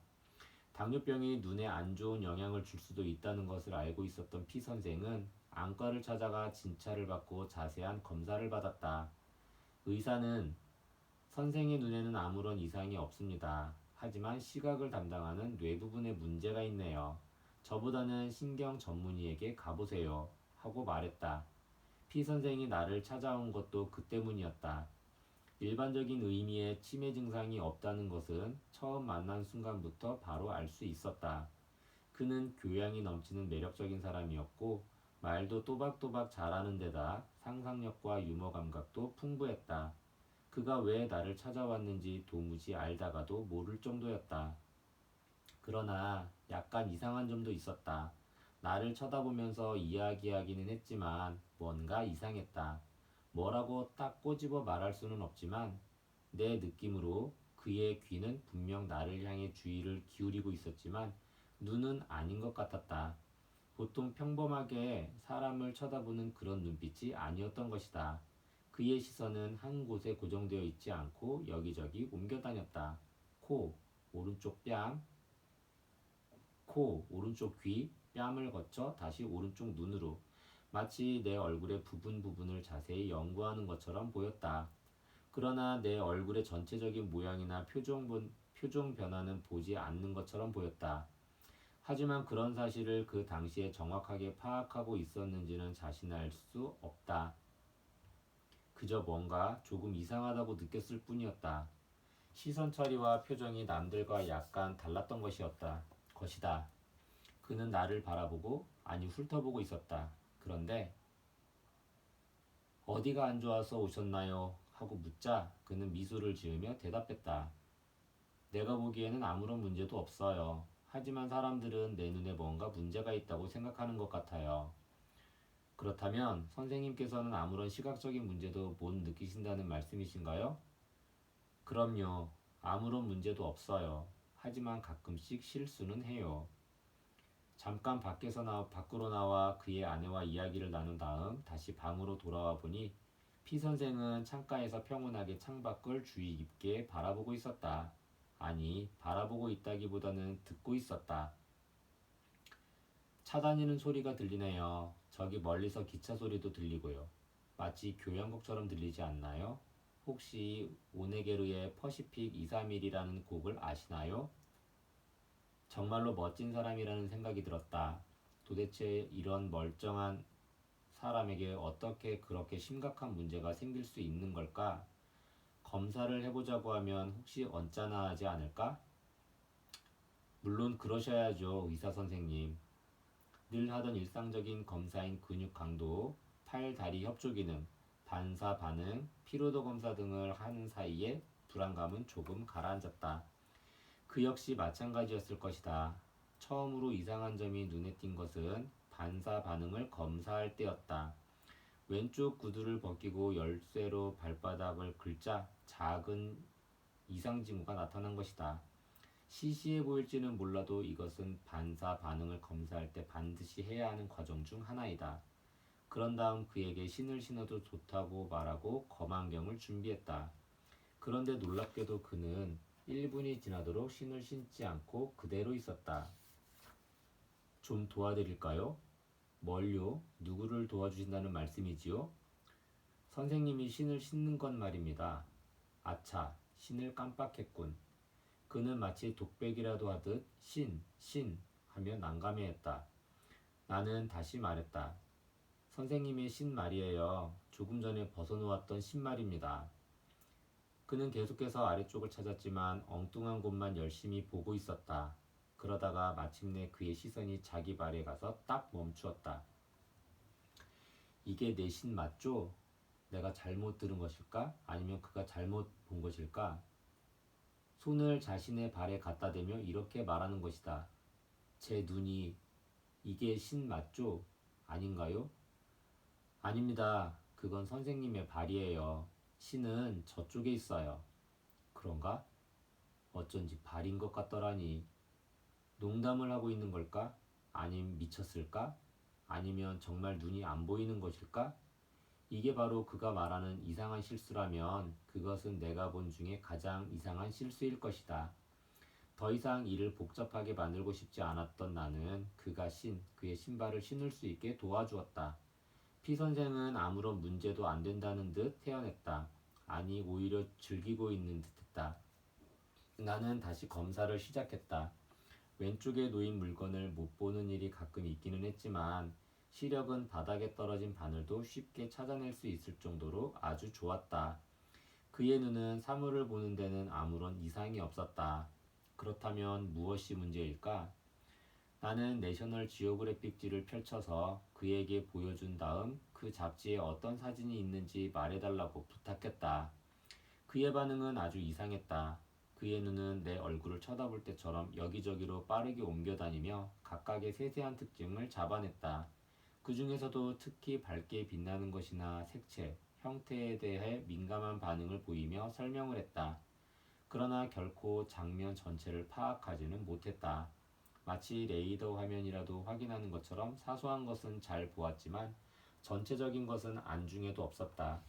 당뇨병이 눈에 안 좋은 영향을 줄 수도 있다는 것을 알고 있었던 피 선생은 안과를 찾아가 진찰을 받고 자세한 검사를 받았다. 의사는 선생의 눈에는 아무런 이상이 없습니다. 하지만 시각을 담당하는 뇌 부분에 문제가 있네요. 저보다는 신경 전문의에게 가보세요. 하고 말했다. 피 선생이 나를 찾아온 것도 그 때문이었다. 일반적인 의미의 치매 증상이 없다는 것은 처음 만난 순간부터 바로 알 수 있었다. 그는 교양이 넘치는 매력적인 사람이었고 말도 또박또박 잘하는 데다 상상력과 유머 감각도 풍부했다. 그가 왜 나를 찾아왔는지 도무지 알다가도 모를 정도였다. 그러나 약간 이상한 점도 있었다. 나를 쳐다보면서 이야기하기는 했지만 뭔가 이상했다. 뭐라고 딱 꼬집어 말할 수는 없지만 내 느낌으로 그의 귀는 분명 나를 향해 주의를 기울이고 있었지만 눈은 아닌 것 같았다. 보통 평범하게 사람을 쳐다보는 그런 눈빛이 아니었던 것이다. 그의 시선은 한 곳에 고정되어 있지 않고 여기저기 옮겨 다녔다. 코, 오른쪽 뺨, 코, 오른쪽 귀, 뺨을 거쳐 다시 오른쪽 눈으로 마치 내 얼굴의 부분 부분을 자세히 연구하는 것처럼 보였다. 그러나 내 얼굴의 전체적인 모양이나 표정 변화는 보지 않는 것처럼 보였다. 하지만 그런 사실을 그 당시에 정확하게 파악하고 있었는지는 자신할 수 없다. 그저 뭔가 조금 이상하다고 느꼈을 뿐이었다. 시선 처리와 표정이 남들과 약간 달랐던 것이다. 그는 나를 바라보고 아니 훑어보고 있었다. 그런데 어디가 안 좋아서 오셨나요? 하고 묻자 그는 미소를 지으며 대답했다. 내가 보기에는 아무런 문제도 없어요. 하지만 사람들은 내 눈에 뭔가 문제가 있다고 생각하는 것 같아요. 그렇다면 선생님께서는 아무런 시각적인 문제도 못 느끼신다는 말씀이신가요? 그럼요. 아무런 문제도 없어요. 하지만 가끔씩 실수는 해요. 잠깐 밖으로 나와 그의 아내와 이야기를 나눈 다음 다시 방으로 돌아와 보니 피 선생은 창가에서 평온하게 창밖을 주의 깊게 바라보고 있었다. 아니, 바라보고 있다기보다는 듣고 있었다. 차 다니는 소리가 들리네요. 저기 멀리서 기차 소리도 들리고요. 마치 교향곡처럼 들리지 않나요? 혹시 오네게르의 퍼시픽 231이라는 곡을 아시나요? 정말로 멋진 사람이라는 생각이 들었다. 도대체 이런 멀쩡한 사람에게 어떻게 그렇게 심각한 문제가 생길 수 있는 걸까? 검사를 해보자고 하면 혹시 언짢아 하지 않을까? 물론 그러셔야죠, 의사 선생님. 늘 하던 일상적인 검사인 근육 강도, 팔, 다리 협조 기능, 반사 반응, 피로도 검사 등을 하는 사이에 불안감은 조금 가라앉았다. 그 역시 마찬가지였을 것이다. 처음으로 이상한 점이 눈에 띈 것은 반사 반응을 검사할 때였다. 왼쪽 구두를 벗기고 열쇠로 발바닥을 긁자 작은 이상 징후가 나타난 것이다. 시시해 보일지는 몰라도 이것은 반사 반응을 검사할 때 반드시 해야 하는 과정 중 하나이다. 그런 다음 그에게 신을 신어도 좋다고 말하고 검안경을 준비했다. 그런데 놀랍게도 그는 1분이 지나도록 신을 신지 않고 그대로 있었다. 좀 도와드릴까요? 뭘요? 누구를 도와주신다는 말씀이지요? 선생님이 신을 신는 건 말입니다. 아차, 신을 깜빡했군. 그는 마치 독백이라도 하듯 신 하며 난감해했다. 나는 다시 말했다. 선생님의 신 말이에요. 조금 전에 벗어놓았던 신말입니다. 그는 계속해서 아래쪽을 찾았지만 엉뚱한 곳만 열심히 보고 있었다. 그러다가 마침내 그의 시선이 자기 발에 가서 딱 멈추었다. 이게 내 신 맞죠? 내가 잘못 들은 것일까? 아니면 그가 잘못 본 것일까? 손을 자신의 발에 갖다 대며 이렇게 말하는 것이다. 제 눈이 이게 신 맞죠? 아닌가요? 아닙니다. 그건 선생님의 발이에요. 신은 저쪽에 있어요. 그런가? 어쩐지 발인 것 같더라니. 농담을 하고 있는 걸까? 아님 미쳤을까? 아니면 정말 눈이 안 보이는 것일까? 이게 바로 그가 말하는 이상한 실수라면 그것은 내가 본 중에 가장 이상한 실수일 것이다. 더 이상 이를 복잡하게 만들고 싶지 않았던 나는 그의 신발을 신을 수 있게 도와주었다. 피 선생은 아무런 문제도 안 된다는 듯 태연했다. 아니 오히려 즐기고 있는 듯했다. 나는 다시 검사를 시작했다. 왼쪽에 놓인 물건을 못 보는 일이 가끔 있기는 했지만 시력은 바닥에 떨어진 바늘도 쉽게 찾아낼 수 있을 정도로 아주 좋았다. 그의 눈은 사물을 보는 데는 아무런 이상이 없었다. 그렇다면 무엇이 문제일까? 나는 내셔널 지오그래픽지를 펼쳐서 그에게 보여준 다음 그 잡지에 어떤 사진이 있는지 말해달라고 부탁했다. 그의 반응은 아주 이상했다. 그의 눈은 내 얼굴을 쳐다볼 때처럼 여기저기로 빠르게 옮겨다니며 각각의 세세한 특징을 잡아냈다. 그 중에서도 특히 밝게 빛나는 것이나 색채, 형태에 대해 민감한 반응을 보이며 설명을 했다. 그러나 결코 장면 전체를 파악하지는 못했다. 마치 레이더 화면이라도 확인하는 것처럼 사소한 것은 잘 보았지만 전체적인 것은 안중에도 없었다.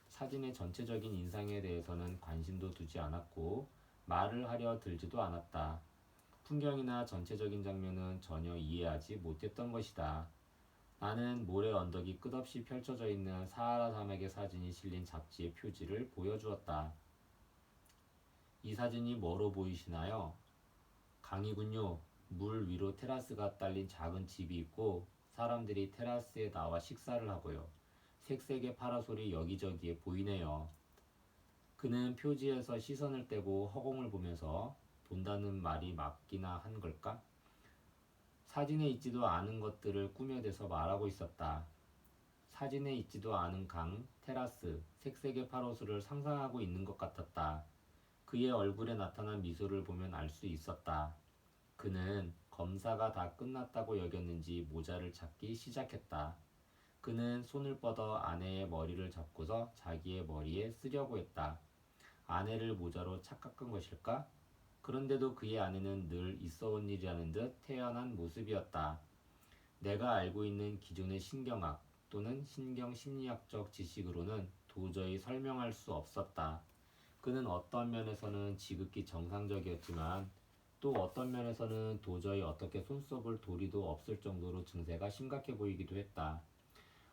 사진의 전체적인 인상에 대해서는 관심도 두지 않았고 말을 하려 들지도 않았다. 풍경이나 전체적인 장면은 전혀 이해하지 못했던 것이다. 나는 모래 언덕이 끝없이 펼쳐져 있는 사하라 사막의 사진이 실린 잡지의 표지를 보여주었다. 이 사진이 뭐로 보이시나요? 강이군요. 물 위로 테라스가 딸린 작은 집이 있고 사람들이 테라스에 나와 식사를 하고요. 색색의 파라솔이 여기저기에 보이네요. 그는 표지에서 시선을 떼고 허공을 보면서 본다는 말이 맞기나 한 걸까? 사진에 있지도 않은 것들을 꾸며대서 말하고 있었다. 사진에 있지도 않은 강, 테라스, 색색의 파라솔을 상상하고 있는 것 같았다. 그의 얼굴에 나타난 미소를 보면 알 수 있었다. 그는 검사가 다 끝났다고 여겼는지 모자를 찾기 시작했다. 그는 손을 뻗어 아내의 머리를 잡고서 자기의 머리에 쓰려고 했다. 아내를 모자로 착각한 것일까? 그런데도 그의 아내는 늘 있어온 일이라는 듯 태연한 모습이었다. 내가 알고 있는 기존의 신경학 또는 신경심리학적 지식으로는 도저히 설명할 수 없었다. 그는 어떤 면에서는 지극히 정상적이었지만 또 어떤 면에서는 도저히 어떻게 손써볼 도리도 없을 정도로 증세가 심각해 보이기도 했다.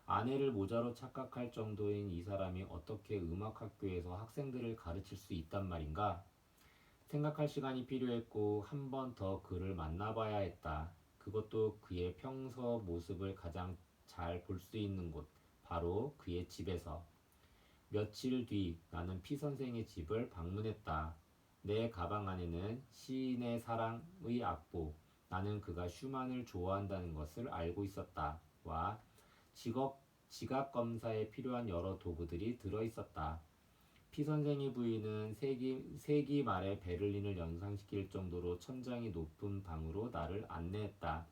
아내를 모자로 착각할 정도인 이 사람이 어떻게 음악학교에서 학생들을 가르칠 수 있단 말인가? 생각할 시간이 필요했고 한 번 더 그를 만나봐야 했다. 그것도 그의 평소 모습을 가장 잘 볼 수 있는 곳, 바로 그의 집에서. 며칠 뒤 나는 피 선생의 집을 방문했다. 내 가방 안에는 시인의 사랑의 악보, 나는 그가 슈만을 좋아한다는 것을 알고 있었다. 와, 지각 검사에 필요한 여러 도구들이 들어 있었다. 피 선생의 부인은 세기 말에 베를린을 연상시킬 정도로 천장이 높은 방으로 나를 안내했다.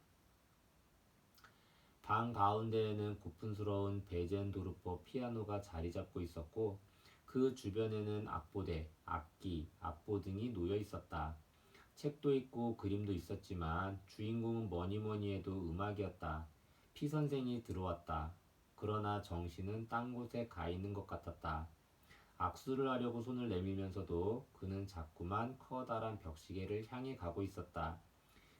방 가운데에는 고풍스러운 베젠도르프 피아노가 자리 잡고 있었고 그 주변에는 악보대, 악기, 악보 등이 놓여 있었다. 책도 있고 그림도 있었지만 주인공은 뭐니뭐니 해도 음악이었다. 피 선생이 들어왔다. 그러나 정신은 딴 곳에 가 있는 것 같았다. 악수를 하려고 손을 내밀면서도 그는 자꾸만 커다란 벽시계를 향해 가고 있었다.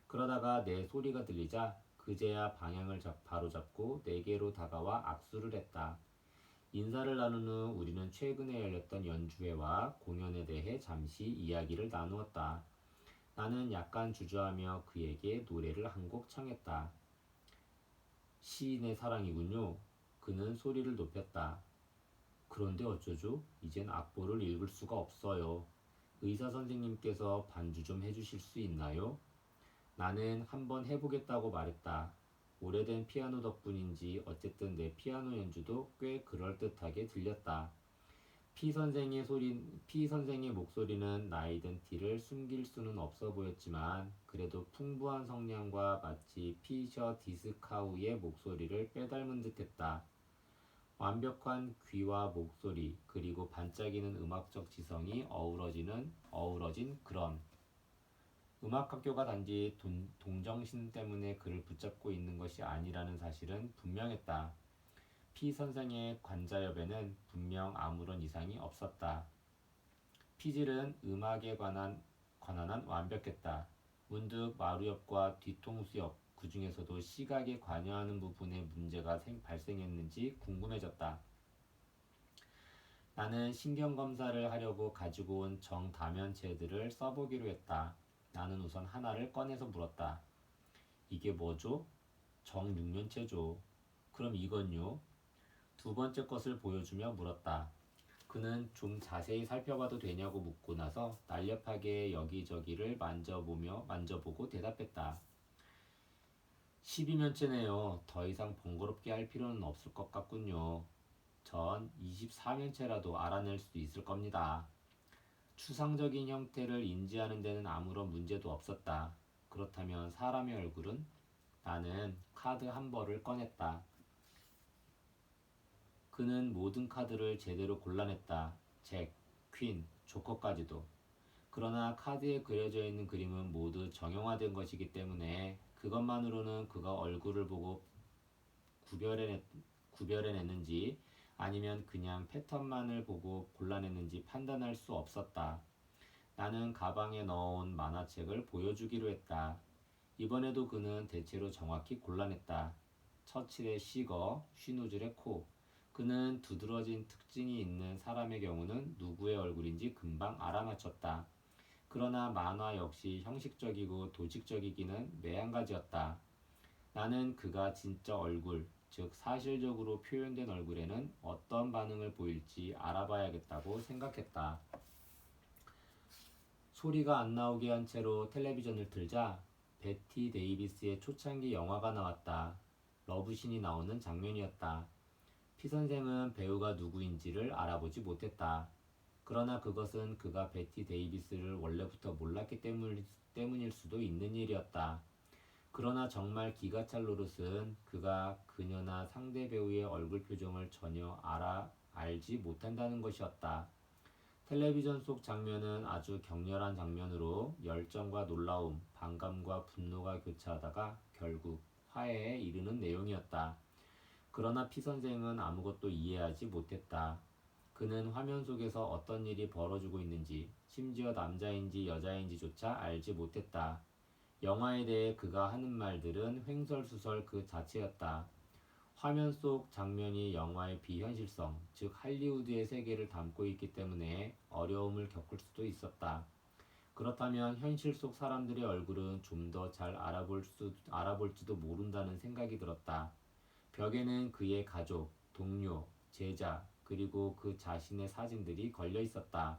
그러다가 내 소리가 들리자 그제야 방향을 바로잡고 내게로 다가와 악수를 했다. 인사를 나눈 후 우리는 최근에 열렸던 연주회와 공연에 대해 잠시 이야기를 나누었다. 나는 약간 주저하며 그에게 노래를 한 곡 청했다. 시인의 사랑이군요. 그는 소리를 높였다. 그런데 어쩌죠? 이젠 악보를 읽을 수가 없어요. 의사 선생님께서 반주 좀 해주실 수 있나요? 나는 한번 해보겠다고 말했다. 오래된 피아노 덕분인지 어쨌든 내 피아노 연주도 꽤 그럴듯하게 들렸다. 피 선생의 목소리는 나이 든 티를 숨길 수는 없어 보였지만 그래도 풍부한 성량과 마치 피셔 디스카우의 목소리를 빼닮은 듯했다. 완벽한 귀와 목소리 그리고 반짝이는 음악적 지성이 어우러진 그런 음악학교가 단지 동정심 때문에 그를 붙잡고 있는 것이 아니라는 사실은 분명했다. 피 선생의 관자엽에는 분명 아무런 이상이 없었다. 피질은 음악에 관한 완벽했다. 문득 마루엽과 뒤통수엽, 그 중에서도 시각에 관여하는 부분에 문제가 발생했는지 궁금해졌다. 나는 신경검사를 하려고 가지고 온 정다면체들을 써보기로 했다. 나는 우선 하나를 꺼내서 물었다. 이게 뭐죠? 정육면체죠. 그럼 이건요? 두 번째 것을 보여주며 물었다. 그는 좀 자세히 살펴봐도 되냐고 묻고 나서 날렵하게 여기저기를 만져보고 대답했다. 12면체네요. 더 이상 번거롭게 할 필요는 없을 것 같군요. 전 24면체라도 알아낼 수 있을 겁니다. 추상적인 형태를 인지하는 데는 아무런 문제도 없었다. 그렇다면 사람의 얼굴은? 나는 카드 한 벌을 꺼냈다. 그는 모든 카드를 제대로 골라냈다. 잭, 퀸, 조커까지도. 그러나 카드에 그려져 있는 그림은 모두 정형화된 것이기 때문에 그것만으로는 그가 얼굴을 보고 구별해냈, 구별해냈는지 아니면 그냥 패턴만을 보고 골라냈는지 판단할 수 없었다. 나는 가방에 넣어온 만화책을 보여주기로 했다. 이번에도 그는 대체로 정확히 골라냈다. 처칠의 시거, 쉬누즐의 코. 그는 두드러진 특징이 있는 사람의 경우는 누구의 얼굴인지 금방 알아맞혔다. 그러나 만화 역시 형식적이고 도식적이기는 매한가지였다. 나는 그가 진짜 얼굴, 즉 사실적으로 표현된 얼굴에는 어떤 반응을 보일지 알아봐야겠다고 생각했다. 소리가 안 나오게 한 채로 텔레비전을 틀자 베티 데이비스의 초창기 영화가 나왔다. 러브신이 나오는 장면이었다. 피 선생은 배우가 누구인지를 알아보지 못했다. 그러나 그것은 그가 베티 데이비스를 원래부터 몰랐기 때문일 수도 있는 일이었다. 그러나 정말 기가 찰 노릇은 그가 그녀나 상대 배우의 얼굴 표정을 전혀 알지 못한다는 것이었다. 텔레비전 속 장면은 아주 격렬한 장면으로 열정과 놀라움, 반감과 분노가 교차하다가 결국 화해에 이르는 내용이었다. 그러나 피 선생은 아무것도 이해하지 못했다. 그는 화면 속에서 어떤 일이 벌어지고 있는지, 심지어 남자인지 여자인지조차 알지 못했다. 영화에 대해 그가 하는 말들은 횡설수설 그 자체였다. 화면 속 장면이 영화의 비현실성, 즉 할리우드의 세계를 담고 있기 때문에 어려움을 겪을 수도 있었다. 그렇다면 현실 속 사람들의 얼굴은 좀 더 잘 알아볼지도 모른다는 생각이 들었다. 벽에는 그의 가족, 동료, 제자, 그리고 그 자신의 사진들이 걸려 있었다.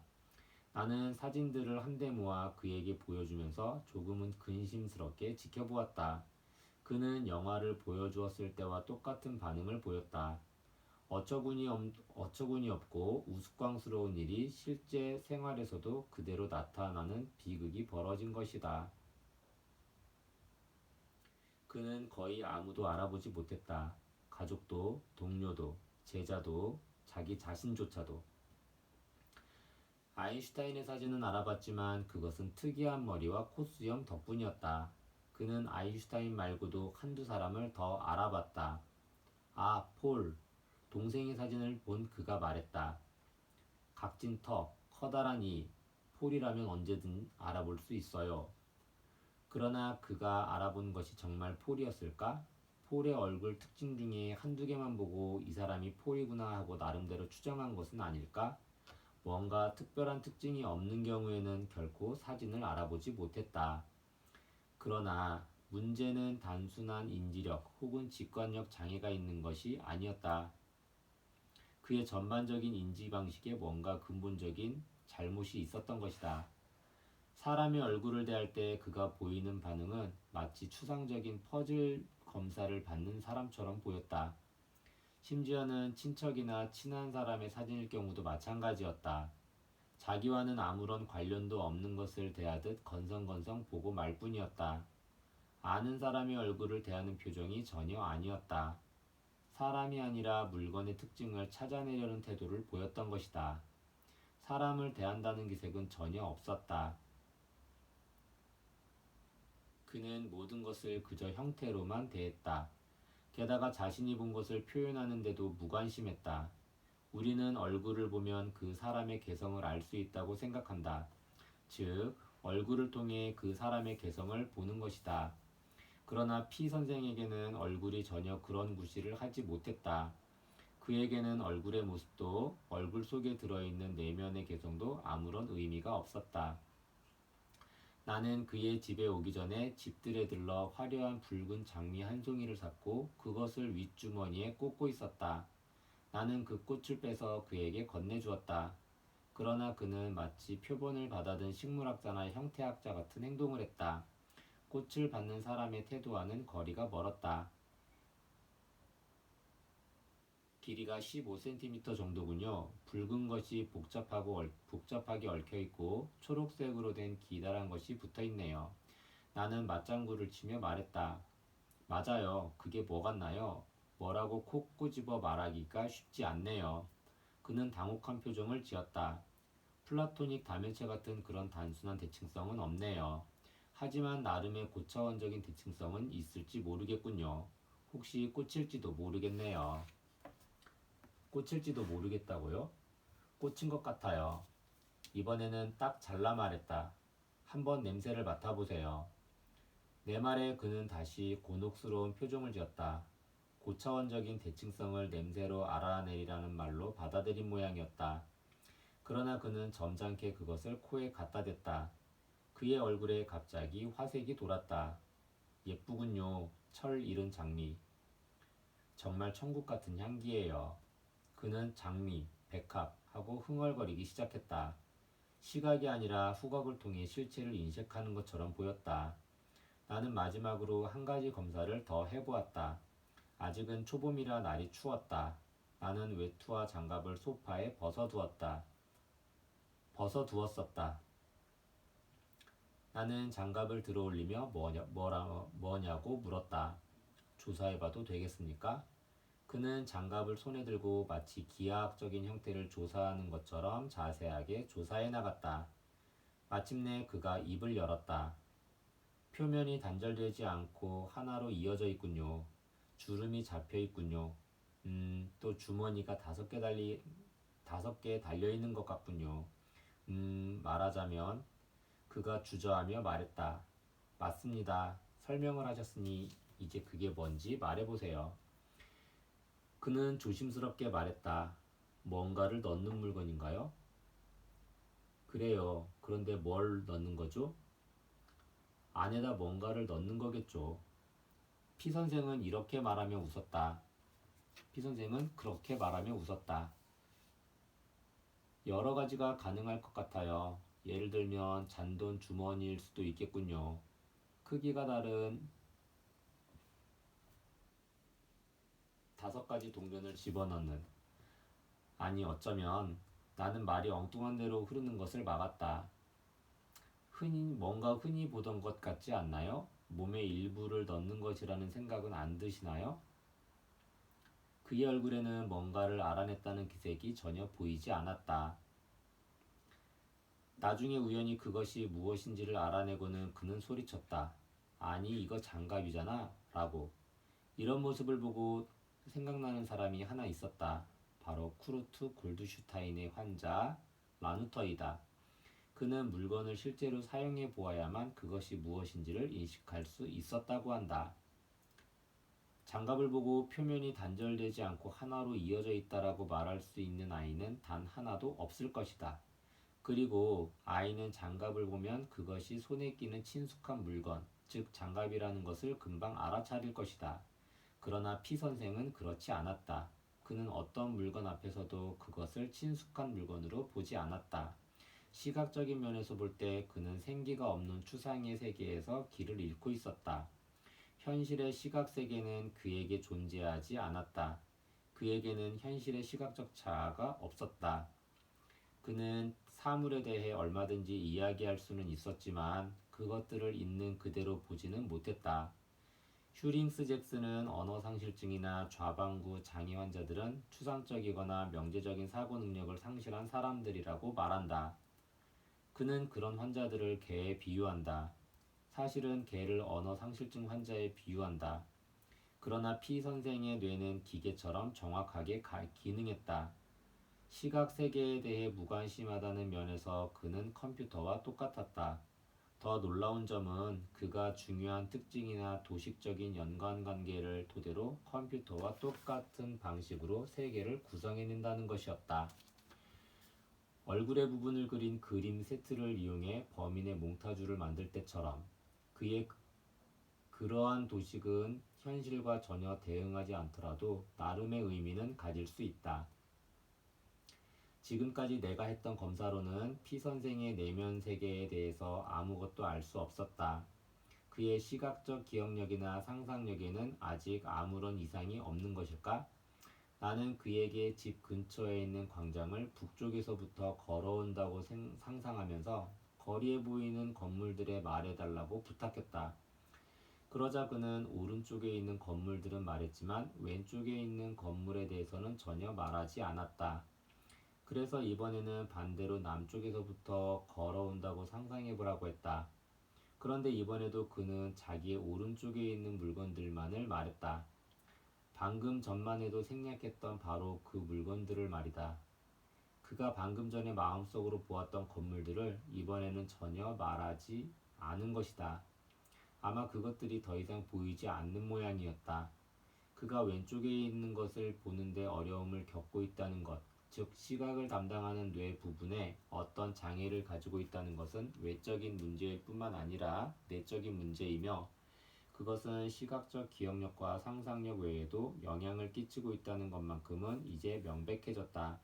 나는 사진들을 한데 모아 그에게 보여주면서 조금은 근심스럽게 지켜보았다. 그는 영화를 보여주었을 때와 똑같은 반응을 보였다. 어처구니 없고 우스꽝스러운 일이 실제 생활에서도 그대로 나타나는 비극이 벌어진 것이다. 그는 거의 아무도 알아보지 못했다. 가족도, 동료도, 제자도, 자기 자신조차도. 아인슈타인의 사진은 알아봤지만 그것은 특이한 머리와 콧수염 덕분이었다. 그는 아인슈타인 말고도 한두 사람을 더 알아봤다. 아, 폴. 동생의 사진을 본 그가 말했다. 각진 턱, 커다란 이, 폴이라면 언제든 알아볼 수 있어요. 그러나 그가 알아본 것이 정말 폴이었을까? 폴의 얼굴 특징 중에 한두 개만 보고 이 사람이 폴이구나 하고 나름대로 추정한 것은 아닐까? 뭔가 특별한 특징이 없는 경우에는 결코 사진을 알아보지 못했다. 그러나 문제는 단순한 인지력 혹은 직관력 장애가 있는 것이 아니었다. 그의 전반적인 인지 방식에 뭔가 근본적인 잘못이 있었던 것이다. 사람의 얼굴을 대할 때 그가 보이는 반응은 마치 추상적인 퍼즐 검사를 받는 사람처럼 보였다. 심지어는 친척이나 친한 사람의 사진일 경우도 마찬가지였다. 자기와는 아무런 관련도 없는 것을 대하듯 건성건성 보고 말 뿐이었다. 아는 사람의 얼굴을 대하는 표정이 전혀 아니었다. 사람이 아니라 물건의 특징을 찾아내려는 태도를 보였던 것이다. 사람을 대한다는 기색은 전혀 없었다. 그는 모든 것을 그저 형태로만 대했다. 게다가 자신이 본 것을 표현하는데도 무관심했다. 우리는 얼굴을 보면 그 사람의 개성을 알 수 있다고 생각한다. 즉, 얼굴을 통해 그 사람의 개성을 보는 것이다. 그러나 피 선생에게는 얼굴이 전혀 그런 구실을 하지 못했다. 그에게는 얼굴의 모습도 얼굴 속에 들어있는 내면의 개성도 아무런 의미가 없었다. 나는 그의 집에 오기 전에 집들에 들러 화려한 붉은 장미 한 송이를 샀고 그것을 윗주머니에 꽂고 있었다. 나는 그 꽃을 빼서 그에게 건네주었다. 그러나 그는 마치 표본을 받아든 식물학자나 형태학자 같은 행동을 했다. 꽃을 받는 사람의 태도와는 거리가 멀었다. 길이가 15cm 정도군요. 붉은 것이 복잡하게 얽혀있고 초록색으로 된 기다란 것이 붙어있네요. 나는 맞장구를 치며 말했다. 맞아요. 그게 뭐 같나요? 뭐라고 콕 꼬집어 말하기가 쉽지 않네요. 그는 당혹한 표정을 지었다. 플라토닉 다면체 같은 그런 단순한 대칭성은 없네요. 하지만 나름의 고차원적인 대칭성은 있을지 모르겠군요. 혹시 꽂힐지도 모르겠네요. 꽂힐지도 모르겠다고요? 꽂힌 것 같아요. 이번에는 딱 잘라 말했다. 한번 냄새를 맡아보세요. 내 말에 그는 다시 곤혹스러운 표정을 지었다. 고차원적인 대칭성을 냄새로 알아내리라는 말로 받아들인 모양이었다. 그러나 그는 점잖게 그것을 코에 갖다 댔다. 그의 얼굴에 갑자기 화색이 돌았다. 예쁘군요. 철 잃은 장미. 정말 천국 같은 향기예요. 그는 장미, 백합 하고 흥얼거리기 시작했다. 시각이 아니라 후각을 통해 실체를 인식하는 것처럼 보였다. 나는 마지막으로 한 가지 검사를 더 해보았다. 아직은 초봄이라 날이 추웠다. 나는 외투와 장갑을 소파에 벗어두었었다. 나는 장갑을 들어올리며 뭐냐고 물었다. 조사해봐도 되겠습니까? 그는 장갑을 손에 들고 마치 기하학적인 형태를 조사하는 것처럼 자세하게 조사해 나갔다. 마침내 그가 입을 열었다. 표면이 단절되지 않고 하나로 이어져 있군요. 주름이 잡혀 있군요. 또 주머니가 5개 달려 있는 것 같군요. 말하자면 그가 주저하며 말했다. 맞습니다. 설명을 하셨으니 이제 그게 뭔지 말해보세요. 그는 조심스럽게 말했다. 뭔가를 넣는 물건인가요? 그래요. 그런데 뭘 넣는 거죠? 안에다 뭔가를 넣는 거겠죠. 피 선생은 이렇게 말하며 웃었다. 피 선생은 그렇게 말하며 웃었다. 여러 가지가 가능할 것 같아요. 예를 들면 잔돈 주머니일 수도 있겠군요. 크기가 다른 5가지 동전을 집어넣는. 아니 어쩌면 나는 말이 엉뚱한 대로 흐르는 것을 막았다. 뭔가 흔히 보던 것 같지 않나요? 몸의 일부를 넣는 것이라는 생각은 안 드시나요? 그의 얼굴에는 뭔가를 알아냈다는 기색이 전혀 보이지 않았다. 나중에 우연히 그것이 무엇인지를 알아내고는 그는 소리쳤다. 아니, 이거 장갑이잖아 라고. 이런 모습을 보고 생각나는 사람이 하나 있었다. 바로 쿠르트 골드슈타인의 환자 라누터이다. 그는 물건을 실제로 사용해 보아야만 그것이 무엇인지를 인식할 수 있었다고 한다. 장갑을 보고 표면이 단절되지 않고 하나로 이어져 있다라고 말할 수 있는 아이는 단 하나도 없을 것이다. 그리고 아이는 장갑을 보면 그것이 손에 끼는 친숙한 물건, 즉 장갑이라는 것을 금방 알아차릴 것이다. 그러나 피 선생은 그렇지 않았다. 그는 어떤 물건 앞에서도 그것을 친숙한 물건으로 보지 않았다. 시각적인 면에서 볼 때 그는 생기가 없는 추상의 세계에서 길을 잃고 있었다. 현실의 시각 세계는 그에게 존재하지 않았다. 그에게는 현실의 시각적 자아가 없었다. 그는 사물에 대해 얼마든지 이야기할 수는 있었지만 그것들을 있는 그대로 보지는 못했다. 슈링스 잭슨은 언어상실증이나 좌방구 장애 환자들은 추상적이거나 명제적인 사고 능력을 상실한 사람들이라고 말한다. 그는 그런 환자들을 개에 비유한다. 사실은 개를 언어상실증 환자에 비유한다. 그러나 피 선생의 뇌는 기계처럼 정확하게 기능했다. 시각 세계에 대해 무관심하다는 면에서 그는 컴퓨터와 똑같았다. 더 놀라운 점은 그가 중요한 특징이나 도식적인 연관관계를 토대로 컴퓨터와 똑같은 방식으로 세계를 구성해낸다는 것이었다. 얼굴의 부분을 그린 그림 세트를 이용해 범인의 몽타주를 만들 때처럼 그의 그러한 도식은 현실과 전혀 대응하지 않더라도 나름의 의미는 가질 수 있다. 지금까지 내가 했던 검사로는 피 선생의 내면 세계에 대해서 아무것도 알 수 없었다. 그의 시각적 기억력이나 상상력에는 아직 아무런 이상이 없는 것일까? 나는 그에게 집 근처에 있는 광장을 북쪽에서부터 걸어온다고 상상하면서 거리에 보이는 건물들에 말해달라고 부탁했다. 그러자 그는 오른쪽에 있는 건물들은 말했지만 왼쪽에 있는 건물에 대해서는 전혀 말하지 않았다. 그래서 이번에는 반대로 남쪽에서부터 걸어온다고 상상해보라고 했다. 그런데 이번에도 그는 자기의 오른쪽에 있는 물건들만을 말했다. 방금 전만 해도 생략했던 바로 그 물건들을 말이다. 그가 방금 전에 마음속으로 보았던 건물들을 이번에는 전혀 말하지 않은 것이다. 아마 그것들이 더 이상 보이지 않는 모양이었다. 그가 왼쪽에 있는 것을 보는데 어려움을 겪고 있다는 것, 즉 시각을 담당하는 뇌 부분에 어떤 장애를 가지고 있다는 것은 외적인 문제일 뿐만 아니라 내적인 문제이며 그것은 시각적 기억력과 상상력 외에도 영향을 끼치고 있다는 것만큼은 이제 명백해졌다.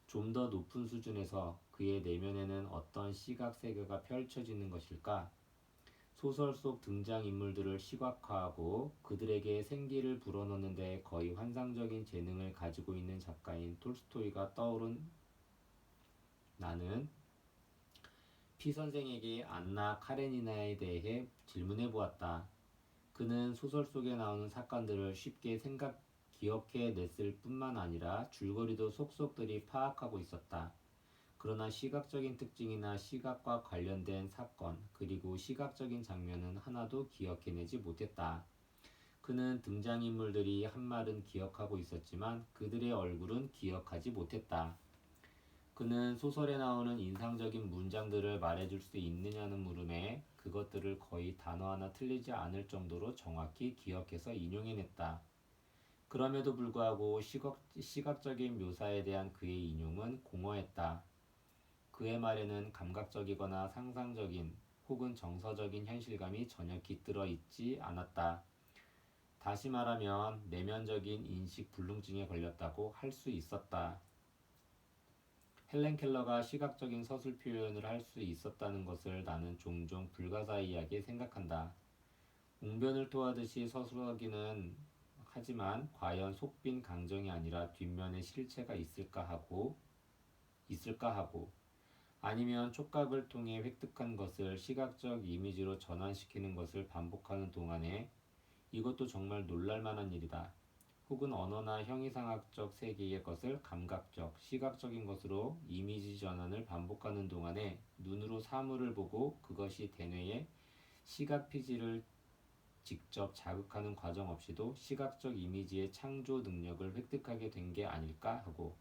좀 더 높은 수준에서 그의 내면에는 어떤 시각 세계가 펼쳐지는 것일까? 소설 속 등장인물들을 시각화하고 그들에게 생기를 불어넣는 데 거의 환상적인 재능을 가지고 있는 작가인 톨스토이가 떠오른 나는 피 선생에게 안나 카레니나에 대해 질문해 보았다. 그는 소설 속에 나오는 사건들을 쉽게 기억해냈을 뿐만 아니라 줄거리도 속속들이 파악하고 있었다. 그러나 시각적인 특징이나 시각과 관련된 사건, 그리고 시각적인 장면은 하나도 기억해내지 못했다. 그는 등장인물들이 한 말은 기억하고 있었지만 그들의 얼굴은 기억하지 못했다. 그는 소설에 나오는 인상적인 문장들을 말해줄 수 있느냐는 물음에 그것들을 거의 단어 하나 틀리지 않을 정도로 정확히 기억해서 인용해냈다. 그럼에도 불구하고 시각적인 묘사에 대한 그의 인용은 공허했다. 그의 말에는 감각적이거나 상상적인 혹은 정서적인 현실감이 전혀 깃들어 있지 않았다. 다시 말하면 내면적인 인식 불능증에 걸렸다고 할 수 있었다. 헬렌 켈러가 시각적인 서술 표현을 할 수 있었다는 것을 나는 종종 불가사의하게 생각한다. 웅변을 토하듯이 서술하기는 하지만 과연 속빈 강정이 아니라 뒷면에 실체가 있을까 하고 아니면 촉각을 통해 획득한 것을 시각적 이미지로 전환시키는 것을 반복하는 동안에 이것도 정말 놀랄만한 일이다. 혹은 언어나 형이상학적 세계의 것을 감각적, 시각적인 것으로 이미지 전환을 반복하는 동안에 눈으로 사물을 보고 그것이 대뇌에 시각 피지를 직접 자극하는 과정 없이도 시각적 이미지의 창조 능력을 획득하게 된 게 아닐까 하고,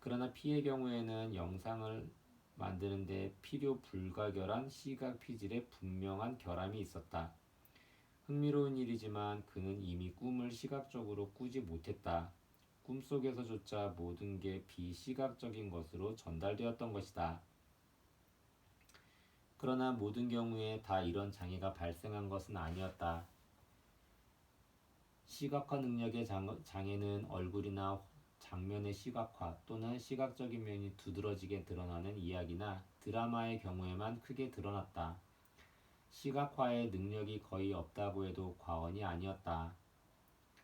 그러나 P의 경우에는 영상을 만드는데 필요 불가결한 시각 피질에 분명한 결함이 있었다. 흥미로운 일이지만 그는 이미 꿈을 시각적으로 꾸지 못했다. 꿈속에서조차 모든 게 비시각적인 것으로 전달되었던 것이다. 그러나 모든 경우에 다 이런 장애가 발생한 것은 아니었다. 시각화 능력의 장애는 얼굴이나 장면의 시각화 또는 시각적인 면이 두드러지게 드러나는 이야기나 드라마의 경우에만 크게 드러났다. 시각화의 능력이 거의 없다고 해도 과언이 아니었다.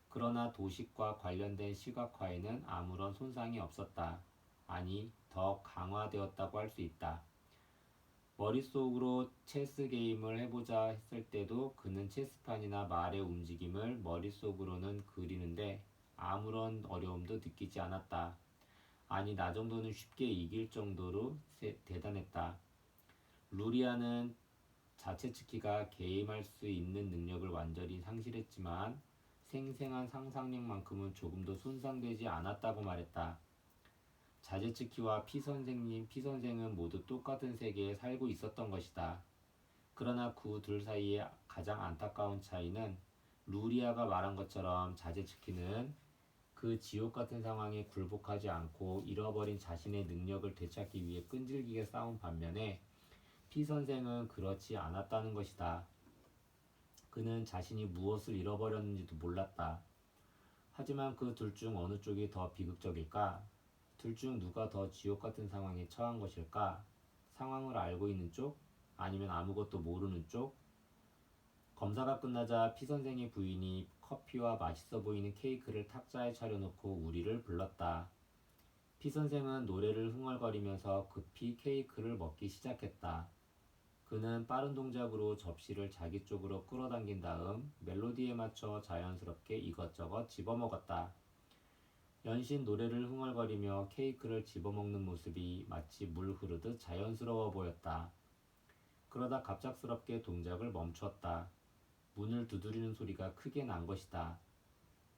그러나 도식과 관련된 시각화에는 아무런 손상이 없었다. 아니, 더 강화되었다고 할 수 있다. 머릿속으로 체스 게임을 해보자 했을 때도 그는 체스판이나 말의 움직임을 머릿속으로는 그리는데 아무런 어려움도 느끼지 않았다. 아니, 나 정도는 쉽게 이길 정도로 대단했다. 루리아는 자체츠키가 게임할 수 있는 능력을 완전히 상실했지만 생생한 상상력만큼은 조금도 손상되지 않았다고 말했다. 자제츠키와 피선생은 모두 똑같은 세계에 살고 있었던 것이다. 그러나 그 둘 사이의 가장 안타까운 차이는 루리아가 말한 것처럼 자제츠키는 그 지옥 같은 상황에 굴복하지 않고 잃어버린 자신의 능력을 되찾기 위해 끈질기게 싸운 반면에 피선생은 그렇지 않았다는 것이다. 그는 자신이 무엇을 잃어버렸는지도 몰랐다. 하지만 그 둘 중 어느 쪽이 더 비극적일까? 둘 중 누가 더 지옥 같은 상황에 처한 것일까? 상황을 알고 있는 쪽? 아니면 아무것도 모르는 쪽? 검사가 끝나자 피 선생의 부인이 커피와 맛있어 보이는 케이크를 탁자에 차려놓고 우리를 불렀다. 피 선생은 노래를 흥얼거리면서 급히 케이크를 먹기 시작했다. 그는 빠른 동작으로 접시를 자기 쪽으로 끌어당긴 다음 멜로디에 맞춰 자연스럽게 이것저것 집어먹었다. 연신 노래를 흥얼거리며 케이크를 집어먹는 모습이 마치 물 흐르듯 자연스러워 보였다. 그러다 갑작스럽게 동작을 멈췄다. 문을 두드리는 소리가 크게 난 것이다.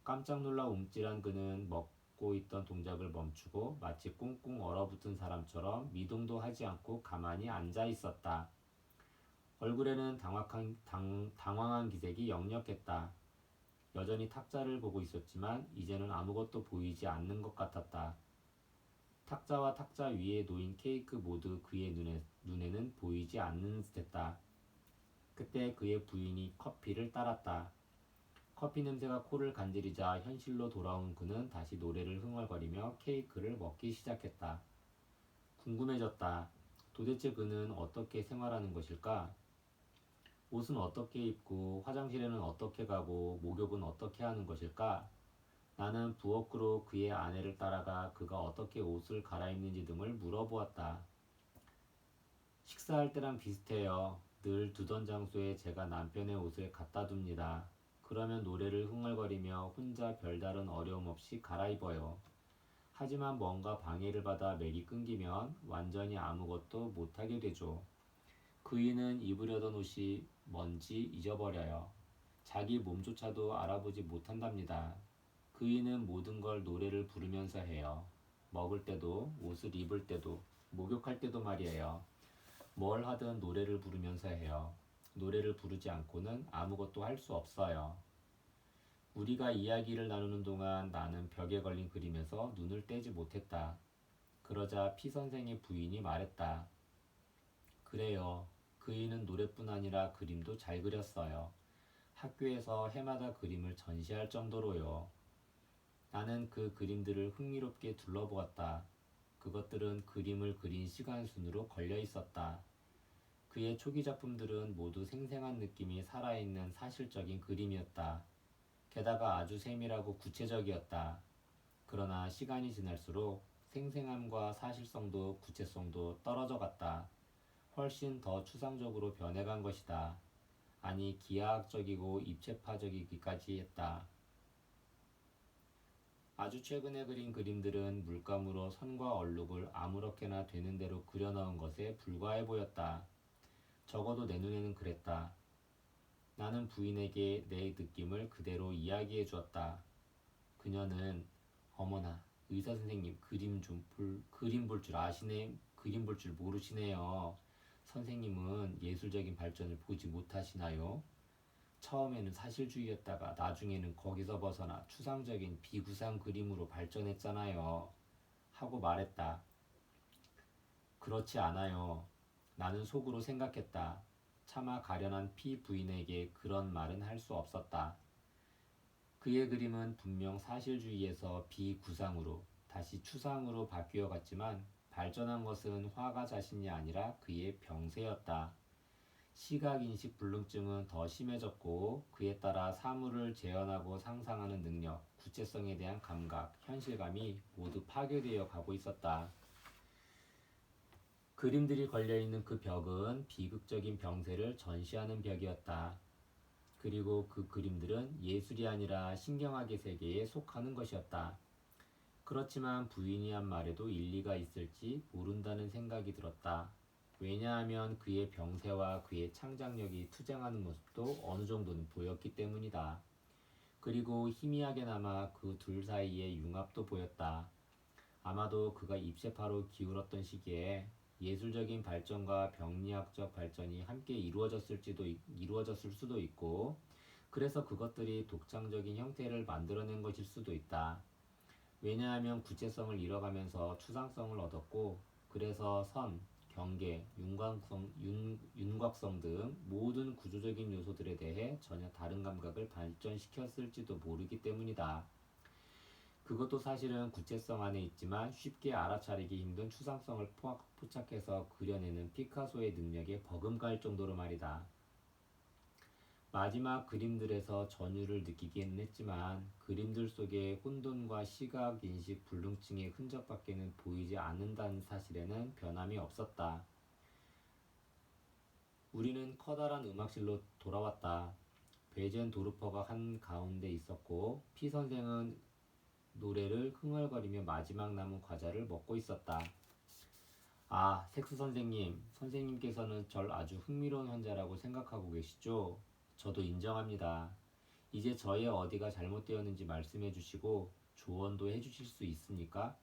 깜짝 놀라 움찔한 그는 먹고 있던 동작을 멈추고 마치 꽁꽁 얼어붙은 사람처럼 미동도 하지 않고 가만히 앉아 있었다. 얼굴에는 당황한 기색이 역력했다. 여전히 탁자를 보고 있었지만 이제는 아무것도 보이지 않는 것 같았다. 탁자와 탁자 위에 놓인 케이크 모두 그의 눈에는 보이지 않는 듯했다. 그때 그의 부인이 커피를 따랐다. 커피 냄새가 코를 간지리자 현실로 돌아온 그는 다시 노래를 흥얼거리며 케이크를 먹기 시작했다. 궁금해졌다. 도대체 그는 어떻게 생활하는 것일까? 옷은 어떻게 입고 화장실에는 어떻게 가고 목욕은 어떻게 하는 것일까? 나는 부엌으로 그의 아내를 따라가 그가 어떻게 옷을 갈아입는지 등을 물어보았다. 식사할 때랑 비슷해요. 늘 두던 장소에 제가 남편의 옷을 갖다 둡니다. 그러면 노래를 흥얼거리며 혼자 별다른 어려움 없이 갈아입어요. 하지만 뭔가 방해를 받아 맥이 끊기면 완전히 아무것도 못하게 되죠. 그이는 입으려던 옷이 뭔지 잊어버려요. 자기 몸조차도 알아보지 못한답니다. 그이는 모든 걸 노래를 부르면서 해요. 먹을 때도, 옷을 입을 때도, 목욕할 때도 말이에요. 뭘 하든 노래를 부르면서 해요. 노래를 부르지 않고는 아무것도 할 수 없어요. 우리가 이야기를 나누는 동안 나는 벽에 걸린 그림에서 눈을 떼지 못했다. 그러자 피 선생의 부인이 말했다. 그래요. 그이는 노래뿐 아니라 그림도 잘 그렸어요. 학교에서 해마다 그림을 전시할 정도로요. 나는 그 그림들을 흥미롭게 둘러보았다. 그것들은 그림을 그린 시간 순으로 걸려 있었다. 그의 초기 작품들은 모두 생생한 느낌이 살아있는 사실적인 그림이었다. 게다가 아주 세밀하고 구체적이었다. 그러나 시간이 지날수록 생생함과 사실성도 구체성도 떨어져 갔다. 훨씬 더 추상적으로 변해간 것이다. 아니 기하학적이고 입체파적이기까지 했다. 아주 최근에 그린 그림들은 물감으로 선과 얼룩을 아무렇게나 되는 대로 그려넣은 것에 불과해 보였다. 적어도 내 눈에는 그랬다. 나는 부인에게 내 느낌을 그대로 이야기해 주었다. 그녀는 어머나 의사 선생님 그림 볼 줄 아시네 그림 볼 줄 모르시네요. 선생님은 예술적인 발전을 보지 못하시나요? 처음에는 사실주의였다가 나중에는 거기서 벗어나 추상적인 비구상 그림으로 발전했잖아요. 하고 말했다. 그렇지 않아요. 나는 속으로 생각했다. 차마 가련한 피 부인에게 그런 말은 할 수 없었다. 그의 그림은 분명 사실주의에서 비구상으로 다시 추상으로 바뀌어 갔지만 발전한 것은 화가 자신이 아니라 그의 병세였다. 시각인식 불능증은 더 심해졌고 그에 따라 사물을 재현하고 상상하는 능력, 구체성에 대한 감각, 현실감이 모두 파괴되어 가고 있었다. 그림들이 걸려있는 그 벽은 비극적인 병세를 전시하는 벽이었다. 그리고 그 그림들은 예술이 아니라 신경학의 세계에 속하는 것이었다. 그렇지만 부인이 한 말에도 일리가 있을지 모른다는 생각이 들었다. 왜냐하면 그의 병세와 그의 창작력이 투쟁하는 모습도 어느 정도는 보였기 때문이다. 그리고 희미하게나마 그 둘 사이의 융합도 보였다. 아마도 그가 입체파로 기울었던 시기에 예술적인 발전과 병리학적 발전이 함께 이루어졌을 수도 있고, 그래서 그것들이 독창적인 형태를 만들어낸 것일 수도 있다. 왜냐하면 구체성을 잃어가면서 추상성을 얻었고, 그래서 선, 경계, 윤곽성 등 모든 구조적인 요소들에 대해 전혀 다른 감각을 발전시켰을지도 모르기 때문이다. 그것도 사실은 구체성 안에 있지만 쉽게 알아차리기 힘든 추상성을 포착해서 그려내는 피카소의 능력에 버금갈 정도로 말이다. 마지막 그림들에서 전율을 느끼기는 했지만 그림들 속에 혼돈과 시각 인식 불능증의 흔적밖에는 보이지 않는다는 사실에는 변함이 없었다. 우리는 커다란 음악실로 돌아왔다. 베젠 도르퍼가 한 가운데 있었고 피 선생은 노래를 흥얼거리며 마지막 남은 과자를 먹고 있었다. 아, 섹스 선생님, 선생님께서는 절 아주 흥미로운 환자라고 생각하고 계시죠? 저도 인정합니다. 이제 저의 어디가 잘못되었는지 말씀해 주시고 조언도 해 주실 수 있습니까?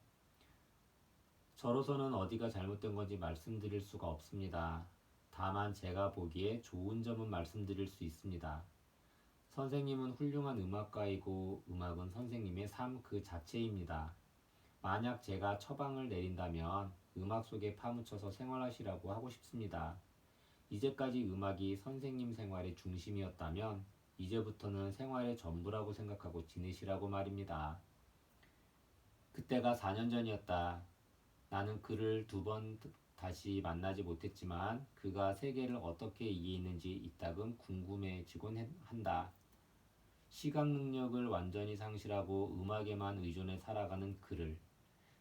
저로서는 어디가 잘못된 건지 말씀드릴 수가 없습니다. 다만 제가 보기에 좋은 점은 말씀드릴 수 있습니다. 선생님은 훌륭한 음악가이고 음악은 선생님의 삶 그 자체입니다. 만약 제가 처방을 내린다면 음악 속에 파묻혀서 생활하시라고 하고 싶습니다. 이제까지 음악이 선생님 생활의 중심이었다면 이제부터는 생활의 전부라고 생각하고 지내시라고 말입니다. 그때가 4년 전이었다. 나는 그를 2번 다시 만나지 못했지만 그가 세계를 어떻게 이해했는지 이따금 궁금해지곤 한다. 시각 능력을 완전히 상실하고 음악에만 의존해 살아가는 그를,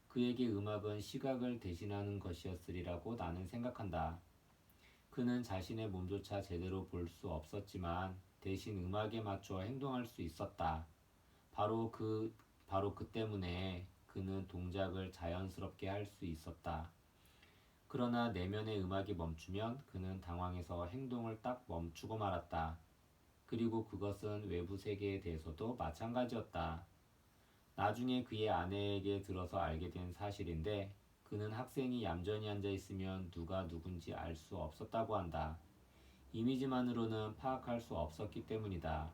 그에게 음악은 시각을 대신하는 것이었으리라고 나는 생각한다. 그는 자신의 몸조차 제대로 볼 수 없었지만 대신 음악에 맞춰 행동할 수 있었다. 바로 그 때문에 그는 동작을 자연스럽게 할 수 있었다. 그러나 내면의 음악이 멈추면 그는 당황해서 행동을 딱 멈추고 말았다. 그리고 그것은 외부 세계에 대해서도 마찬가지였다. 나중에 그의 아내에게 들어서 알게 된 사실인데 그는 학생이 얌전히 앉아 있으면 누가 누군지 알 수 없었다고 한다. 이미지만으로는 파악할 수 없었기 때문이다.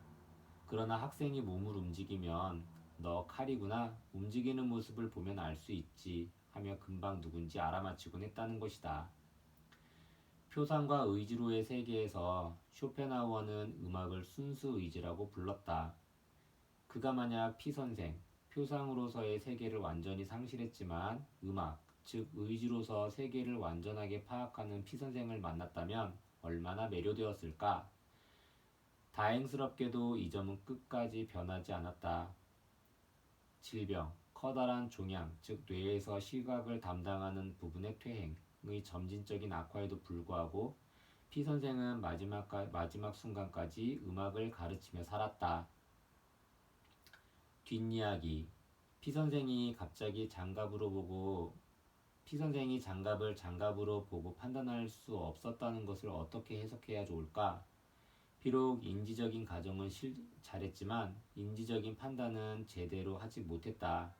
그러나 학생이 몸을 움직이면 너 칼이구나 움직이는 모습을 보면 알 수 있지 하며 금방 누군지 알아맞히곤 했다는 것이다. 표상과 의지로의 세계에서 쇼펜하우어는 음악을 순수 의지라고 불렀다. 그가 만약 피선생, 표상으로서의 세계를 완전히 상실했지만 음악, 즉 의지로서 세계를 완전하게 파악하는 피선생을 만났다면 얼마나 매료되었을까? 다행스럽게도 이 점은 끝까지 변하지 않았다. 질병, 커다란 종양, 즉 뇌에서 시각을 담당하는 부분의 퇴행의 점진적인 악화에도 불구하고 피 선생은 마지막 순간까지 음악을 가르치며 살았다. 뒷이야기. 피 선생이 장갑을 장갑으로 보고 판단할 수 없었다는 것을 어떻게 해석해야 좋을까? 비록 인지적인 가정은 잘했지만 인지적인 판단은 제대로 하지 못했다.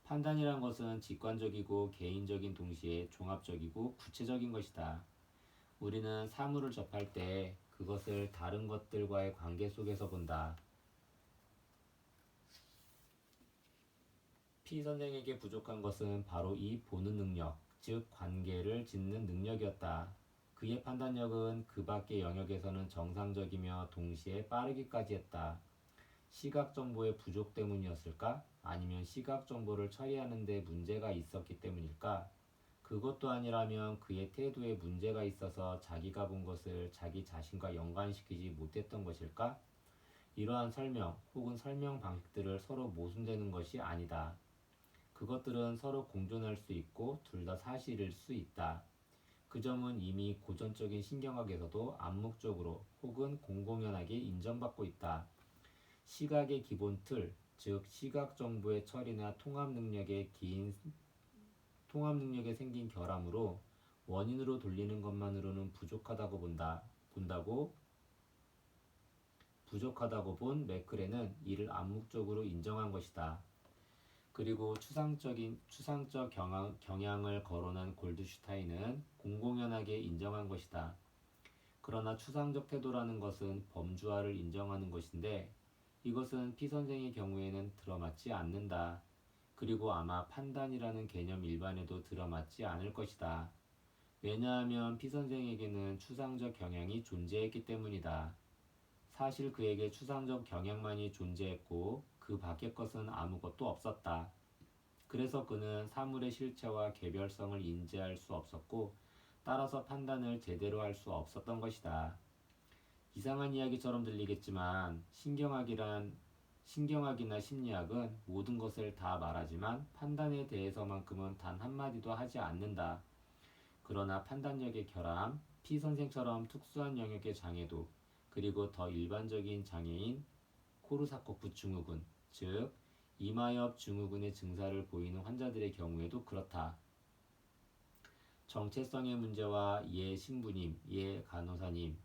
판단이란 것은 직관적이고 개인적인 동시에 종합적이고 구체적인 것이다. 우리는 사물을 접할 때 그것을 다른 것들과의 관계 속에서 본다. 피 선생에게 부족한 것은 바로 이 보는 능력, 즉 관계를 짓는 능력이었다. 그의 판단력은 그 밖의 영역에서는 정상적이며 동시에 빠르기까지 했다. 시각 정보의 부족 때문이었을까? 아니면 시각 정보를 처리하는 데 문제가 있었기 때문일까? 그것도 아니라면 그의 태도에 문제가 있어서 자기가 본 것을 자기 자신과 연관시키지 못했던 것일까? 이러한 설명 혹은 설명 방식들을 서로 모순되는 것이 아니다. 그것들은 서로 공존할 수 있고 둘 다 사실일 수 있다. 그 점은 이미 고전적인 신경학에서도 암묵적으로 혹은 공공연하게 인정받고 있다. 시각의 기본 틀, 즉 시각 정보의 처리나 통합 능력에 생긴 결함으로 원인으로 돌리는 것만으로는 부족하다고 본 맥크레는 이를 암묵적으로 인정한 것이다. 그리고 추상적 경향을 거론한 골드슈타인은 공공연하게 인정한 것이다. 그러나 추상적 태도라는 것은 범주화를 인정하는 것인데 이것은 피 선생의 경우에는 들어맞지 않는다. 그리고 아마 판단이라는 개념 일반에도 들어맞지 않을 것이다. 왜냐하면 피 선생에게는 추상적 경향이 존재했기 때문이다. 사실 그에게 추상적 경향만이 존재했고 그 밖의 것은 아무것도 없었다. 그래서 그는 사물의 실체와 개별성을 인지할 수 없었고 따라서 판단을 제대로 할 수 없었던 것이다. 이상한 이야기처럼 들리겠지만 신경학이나 심리학은 모든 것을 다 말하지만 판단에 대해서만큼은 단 한마디도 하지 않는다. 그러나 판단력의 결함, 피 선생처럼 특수한 영역의 장애도, 그리고 더 일반적인 장애인 코르사코프 증후군, 즉 이마엽 증후군의 증사를 보이는 환자들의 경우에도 그렇다. 정체성의 문제와 예 신부님, 예 간호사님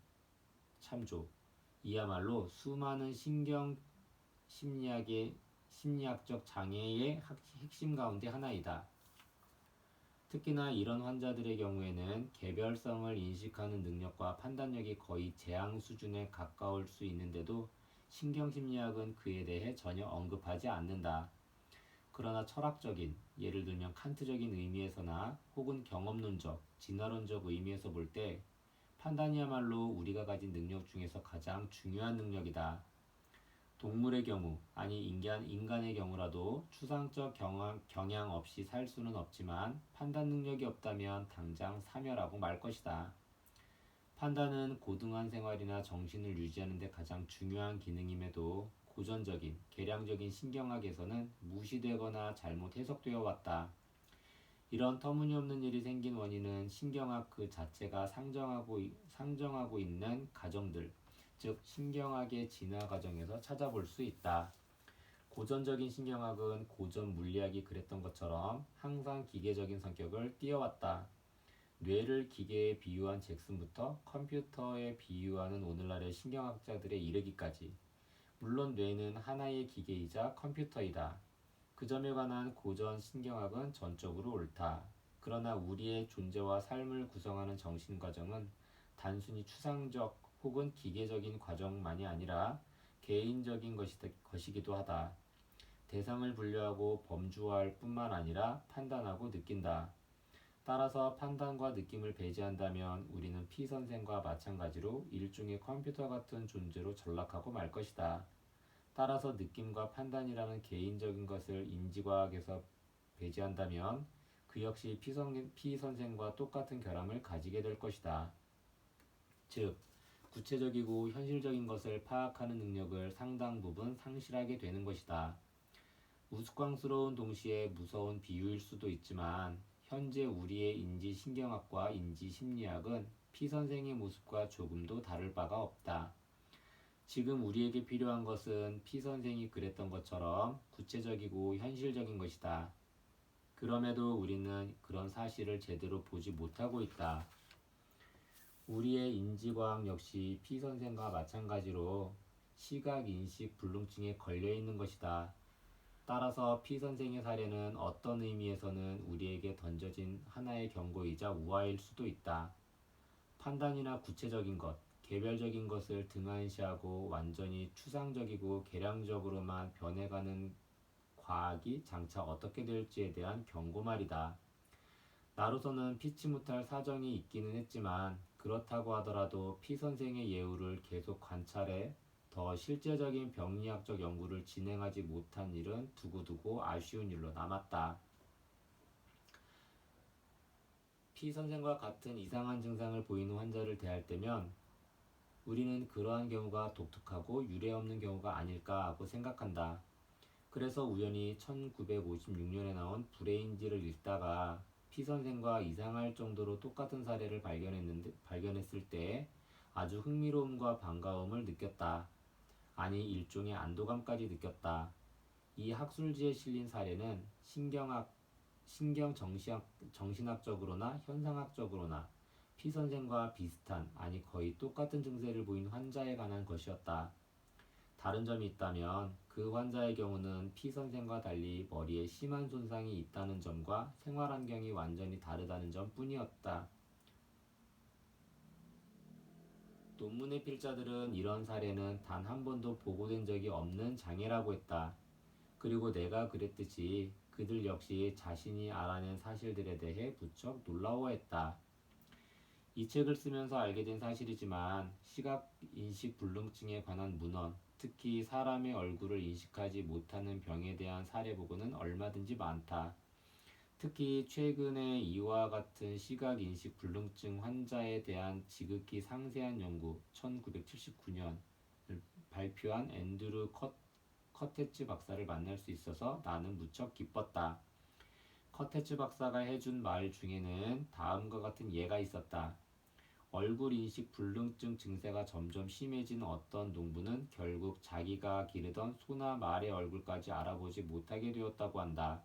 참조. 이야말로 수많은 심리학적 장애의 핵심 가운데 하나이다. 특히나 이런 환자들의 경우에는 개별성을 인식하는 능력과 판단력이 거의 재앙 수준에 가까울 수 있는데도 신경심리학은 그에 대해 전혀 언급하지 않는다. 그러나 철학적인, 예를 들면 칸트적인 의미에서나 혹은 경험론적, 진화론적 의미에서 볼 때 판단이야말로 우리가 가진 능력 중에서 가장 중요한 능력이다. 동물의 경우, 아니 인간의 경우라도 추상적 경향 없이 살 수는 없지만 판단 능력이 없다면 당장 사멸하고 말 것이다. 판단은 고등한 생활이나 정신을 유지하는 데 가장 중요한 기능임에도 고전적인, 계량적인 신경학에서는 무시되거나 잘못 해석되어 왔다. 이런 터무니없는 일이 생긴 원인은 신경학 그 자체가 상정하고 있는 가정들, 즉 신경학의 진화 과정에서 찾아볼 수 있다. 고전적인 신경학은 고전 물리학이 그랬던 것처럼 항상 기계적인 성격을 띄어왔다. 뇌를 기계에 비유한 잭슨부터 컴퓨터에 비유하는 오늘날의 신경학자들에 이르기까지. 물론 뇌는 하나의 기계이자 컴퓨터이다. 그 점에 관한 고전 신경학은 전적으로 옳다. 그러나 우리의 존재와 삶을 구성하는 정신과정은 단순히 추상적 혹은 기계적인 과정만이 아니라 개인적인 것이기도 하다. 대상을 분류하고 범주화할 뿐만 아니라 판단하고 느낀다. 따라서 판단과 느낌을 배제한다면 우리는 피 선생과 마찬가지로 일종의 컴퓨터 같은 존재로 전락하고 말 것이다. 따라서 느낌과 판단이라는 개인적인 것을 인지과학에서 배제한다면 그 역시 피 선생과 똑같은 결함을 가지게 될 것이다. 즉, 구체적이고 현실적인 것을 파악하는 능력을 상당 부분 상실하게 되는 것이다. 우스꽝스러운 동시에 무서운 비유일 수도 있지만 현재 우리의 인지신경학과 인지심리학은 피 선생의 모습과 조금도 다를 바가 없다. 지금 우리에게 필요한 것은 피 선생이 그랬던 것처럼 구체적이고 현실적인 것이다. 그럼에도 우리는 그런 사실을 제대로 보지 못하고 있다. 우리의 인지과학 역시 피 선생과 마찬가지로 시각인식 불능증에 걸려 있는 것이다. 따라서 피 선생의 사례는 어떤 의미에서는 우리에게 던져진 하나의 경고이자 우화일 수도 있다. 판단이나 구체적인 것, 개별적인 것을 등한시하고 완전히 추상적이고 계량적으로만 변해가는 과학이 장차 어떻게 될지에 대한 경고 말이다. 나로서는 피치 못할 사정이 있기는 했지만 그렇다고 하더라도 피 선생의 예우를 계속 관찰해 더 실제적인 병리학적 연구를 진행하지 못한 일은 두고두고 아쉬운 일로 남았다. 피 선생과 같은 이상한 증상을 보이는 환자를 대할 때면 우리는 그러한 경우가 독특하고 유례없는 경우가 아닐까 하고 생각한다. 그래서 우연히 1956년에 나온 브레인지를 읽다가 피 선생과 이상할 정도로 똑같은 사례를 발견했을 때 아주 흥미로움과 반가움을 느꼈다. 아니 일종의 안도감까지 느꼈다. 이 학술지에 실린 사례는 정신학적으로나 현상학적으로나 피 선생과 비슷한 아니 거의 똑같은 증세를 보인 환자에 관한 것이었다. 다른 점이 있다면 그 환자의 경우는 피 선생과 달리 머리에 심한 손상이 있다는 점과 생활 환경이 완전히 다르다는 점 뿐이었다. 논문의 필자들은 이런 사례는 단 한 번도 보고된 적이 없는 장애라고 했다. 그리고 내가 그랬듯이 그들 역시 자신이 알아낸 사실들에 대해 무척 놀라워했다. 이 책을 쓰면서 알게 된 사실이지만 시각인식 불능증에 관한 문헌, 특히 사람의 얼굴을 인식하지 못하는 병에 대한 사례 보고는 얼마든지 많다. 특히 최근에 이와 같은 시각인식 불능증 환자에 대한 지극히 상세한 연구 1979년을 발표한 앤드루 커테츠 박사를 만날 수 있어서 나는 무척 기뻤다. 커테츠 박사가 해준 말 중에는 다음과 같은 예가 있었다. 얼굴 인식 불능증 증세가 점점 심해진 어떤 농부는 결국 자기가 기르던 소나 말의 얼굴까지 알아보지 못하게 되었다고 한다.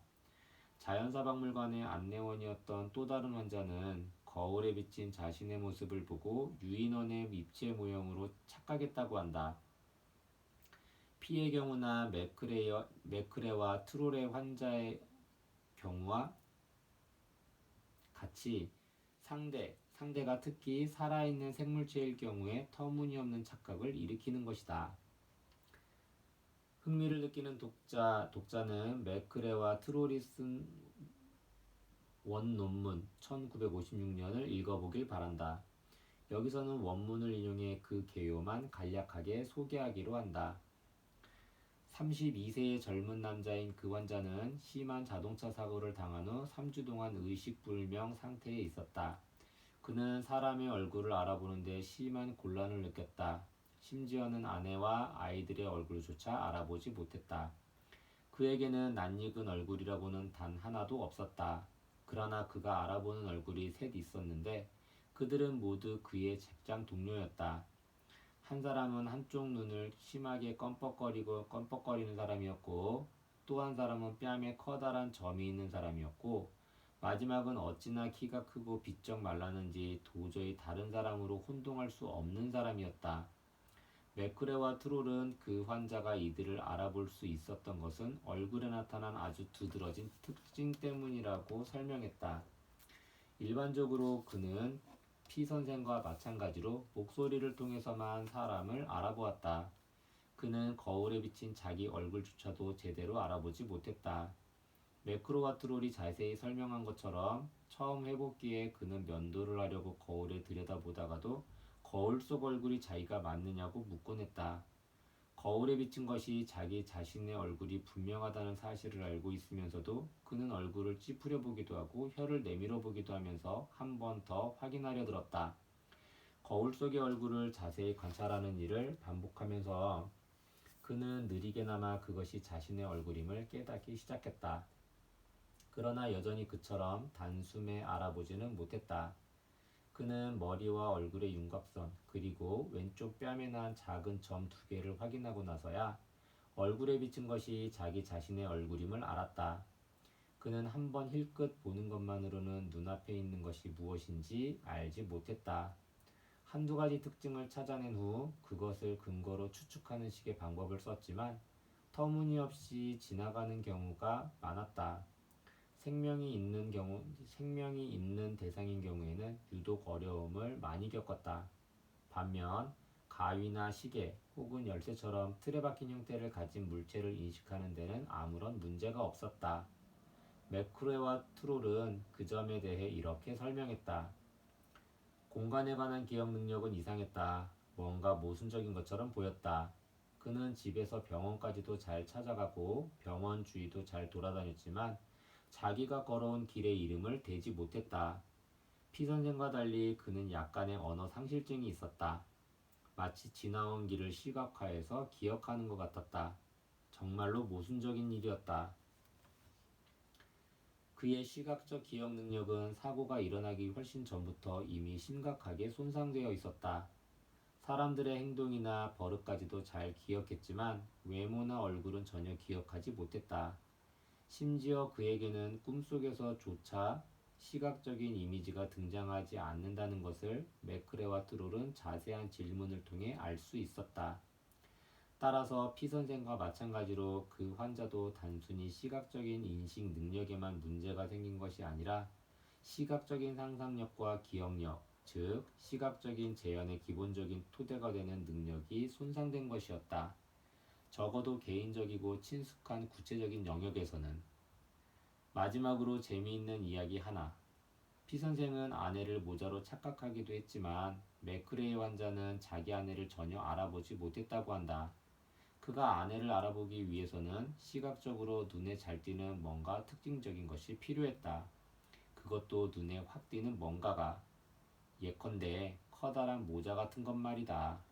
자연사박물관의 안내원이었던 또 다른 환자는 거울에 비친 자신의 모습을 보고 유인원의 입체 모형으로 착각했다고 한다. 피의 경우나 맥크레와 트롤의 환자의 경우와 같이 상대가 특히 살아있는 생물체일 경우에 터무니없는 착각을 일으키는 것이다. 흥미를 느끼는 독자는 맥크레와 트롤이 쓴 원논문 1956년을 읽어보길 바란다. 여기서는 원문을 인용해 그 개요만 간략하게 소개하기로 한다. 32세의 젊은 남자인 그 환자는 심한 자동차 사고를 당한 후 3주 동안 의식불명 상태에 있었다. 그는 사람의 얼굴을 알아보는데 심한 곤란을 느꼈다. 심지어는 아내와 아이들의 얼굴조차 알아보지 못했다. 그에게는 낯익은 얼굴이라고는 단 하나도 없었다. 그러나 그가 알아보는 얼굴이 셋 있었는데 그들은 모두 그의 직장 동료였다. 한 사람은 한쪽 눈을 심하게 껌뻑거리는 사람이었고 또 한 사람은 뺨에 커다란 점이 있는 사람이었고 마지막은 어찌나 키가 크고 비쩍 말랐는지 도저히 다른 사람으로 혼동할 수 없는 사람이었다. 맥크레와 트롤은 그 환자가 이들을 알아볼 수 있었던 것은 얼굴에 나타난 아주 두드러진 특징 때문이라고 설명했다. 일반적으로 그는 피 선생과 마찬가지로 목소리를 통해서만 사람을 알아보았다. 그는 거울에 비친 자기 얼굴조차도 제대로 알아보지 못했다. 매크로와 트롤이 자세히 설명한 것처럼 처음 회복기에 그는 면도를 하려고 거울에 들여다보다가도 거울 속 얼굴이 자기가 맞느냐고 묻곤 했다. 거울에 비친 것이 자기 자신의 얼굴이 분명하다는 사실을 알고 있으면서도 그는 얼굴을 찌푸려 보기도 하고 혀를 내밀어 보기도 하면서 한 번 더 확인하려 들었다. 거울 속의 얼굴을 자세히 관찰하는 일을 반복하면서 그는 느리게나마 그것이 자신의 얼굴임을 깨닫기 시작했다. 그러나 여전히 그처럼 단숨에 알아보지는 못했다. 그는 머리와 얼굴의 윤곽선, 그리고 왼쪽 뺨에 난 작은 점 2개를 확인하고 나서야 얼굴에 비친 것이 자기 자신의 얼굴임을 알았다. 그는 한번 힐끗 보는 것만으로는 눈앞에 있는 것이 무엇인지 알지 못했다. 한두 가지 특징을 찾아낸 후 그것을 근거로 추측하는 식의 방법을 썼지만 터무니없이 지나가는 경우가 많았다. 생명이 있는 대상인 경우에는 유독 어려움을 많이 겪었다. 반면 가위나 시계 혹은 열쇠처럼 틀에 박힌 형태를 가진 물체를 인식하는 데는 아무런 문제가 없었다. 맥크레와 트롤은 그 점에 대해 이렇게 설명했다. 공간에 관한 기억 능력은 이상했다. 뭔가 모순적인 것처럼 보였다. 그는 집에서 병원까지도 잘 찾아가고 병원 주위도 잘 돌아다녔지만 자기가 걸어온 길의 이름을 대지 못했다. 피 선생과 달리 그는 약간의 언어 상실증이 있었다. 마치 지나온 길을 시각화해서 기억하는 것 같았다. 정말로 모순적인 일이었다. 그의 시각적 기억 능력은 사고가 일어나기 훨씬 전부터 이미 심각하게 손상되어 있었다. 사람들의 행동이나 버릇까지도 잘 기억했지만 외모나 얼굴은 전혀 기억하지 못했다. 심지어 그에게는 꿈속에서조차 시각적인 이미지가 등장하지 않는다는 것을 맥크레와 트롤은 자세한 질문을 통해 알 수 있었다. 따라서 피 선생과 마찬가지로 그 환자도 단순히 시각적인 인식 능력에만 문제가 생긴 것이 아니라 시각적인 상상력과 기억력, 즉 시각적인 재현의 기본적인 토대가 되는 능력이 손상된 것이었다. 적어도 개인적이고 친숙한 구체적인 영역에서는. 마지막으로 재미있는 이야기 하나. 피 선생은 아내를 모자로 착각하기도 했지만 맥크레이 환자는 자기 아내를 전혀 알아보지 못했다고 한다. 그가 아내를 알아보기 위해서는 시각적으로 눈에 잘 띄는 뭔가 특징적인 것이 필요했다. 그것도 눈에 확 띄는 뭔가가. 예컨대 커다란 모자 같은 것 말이다.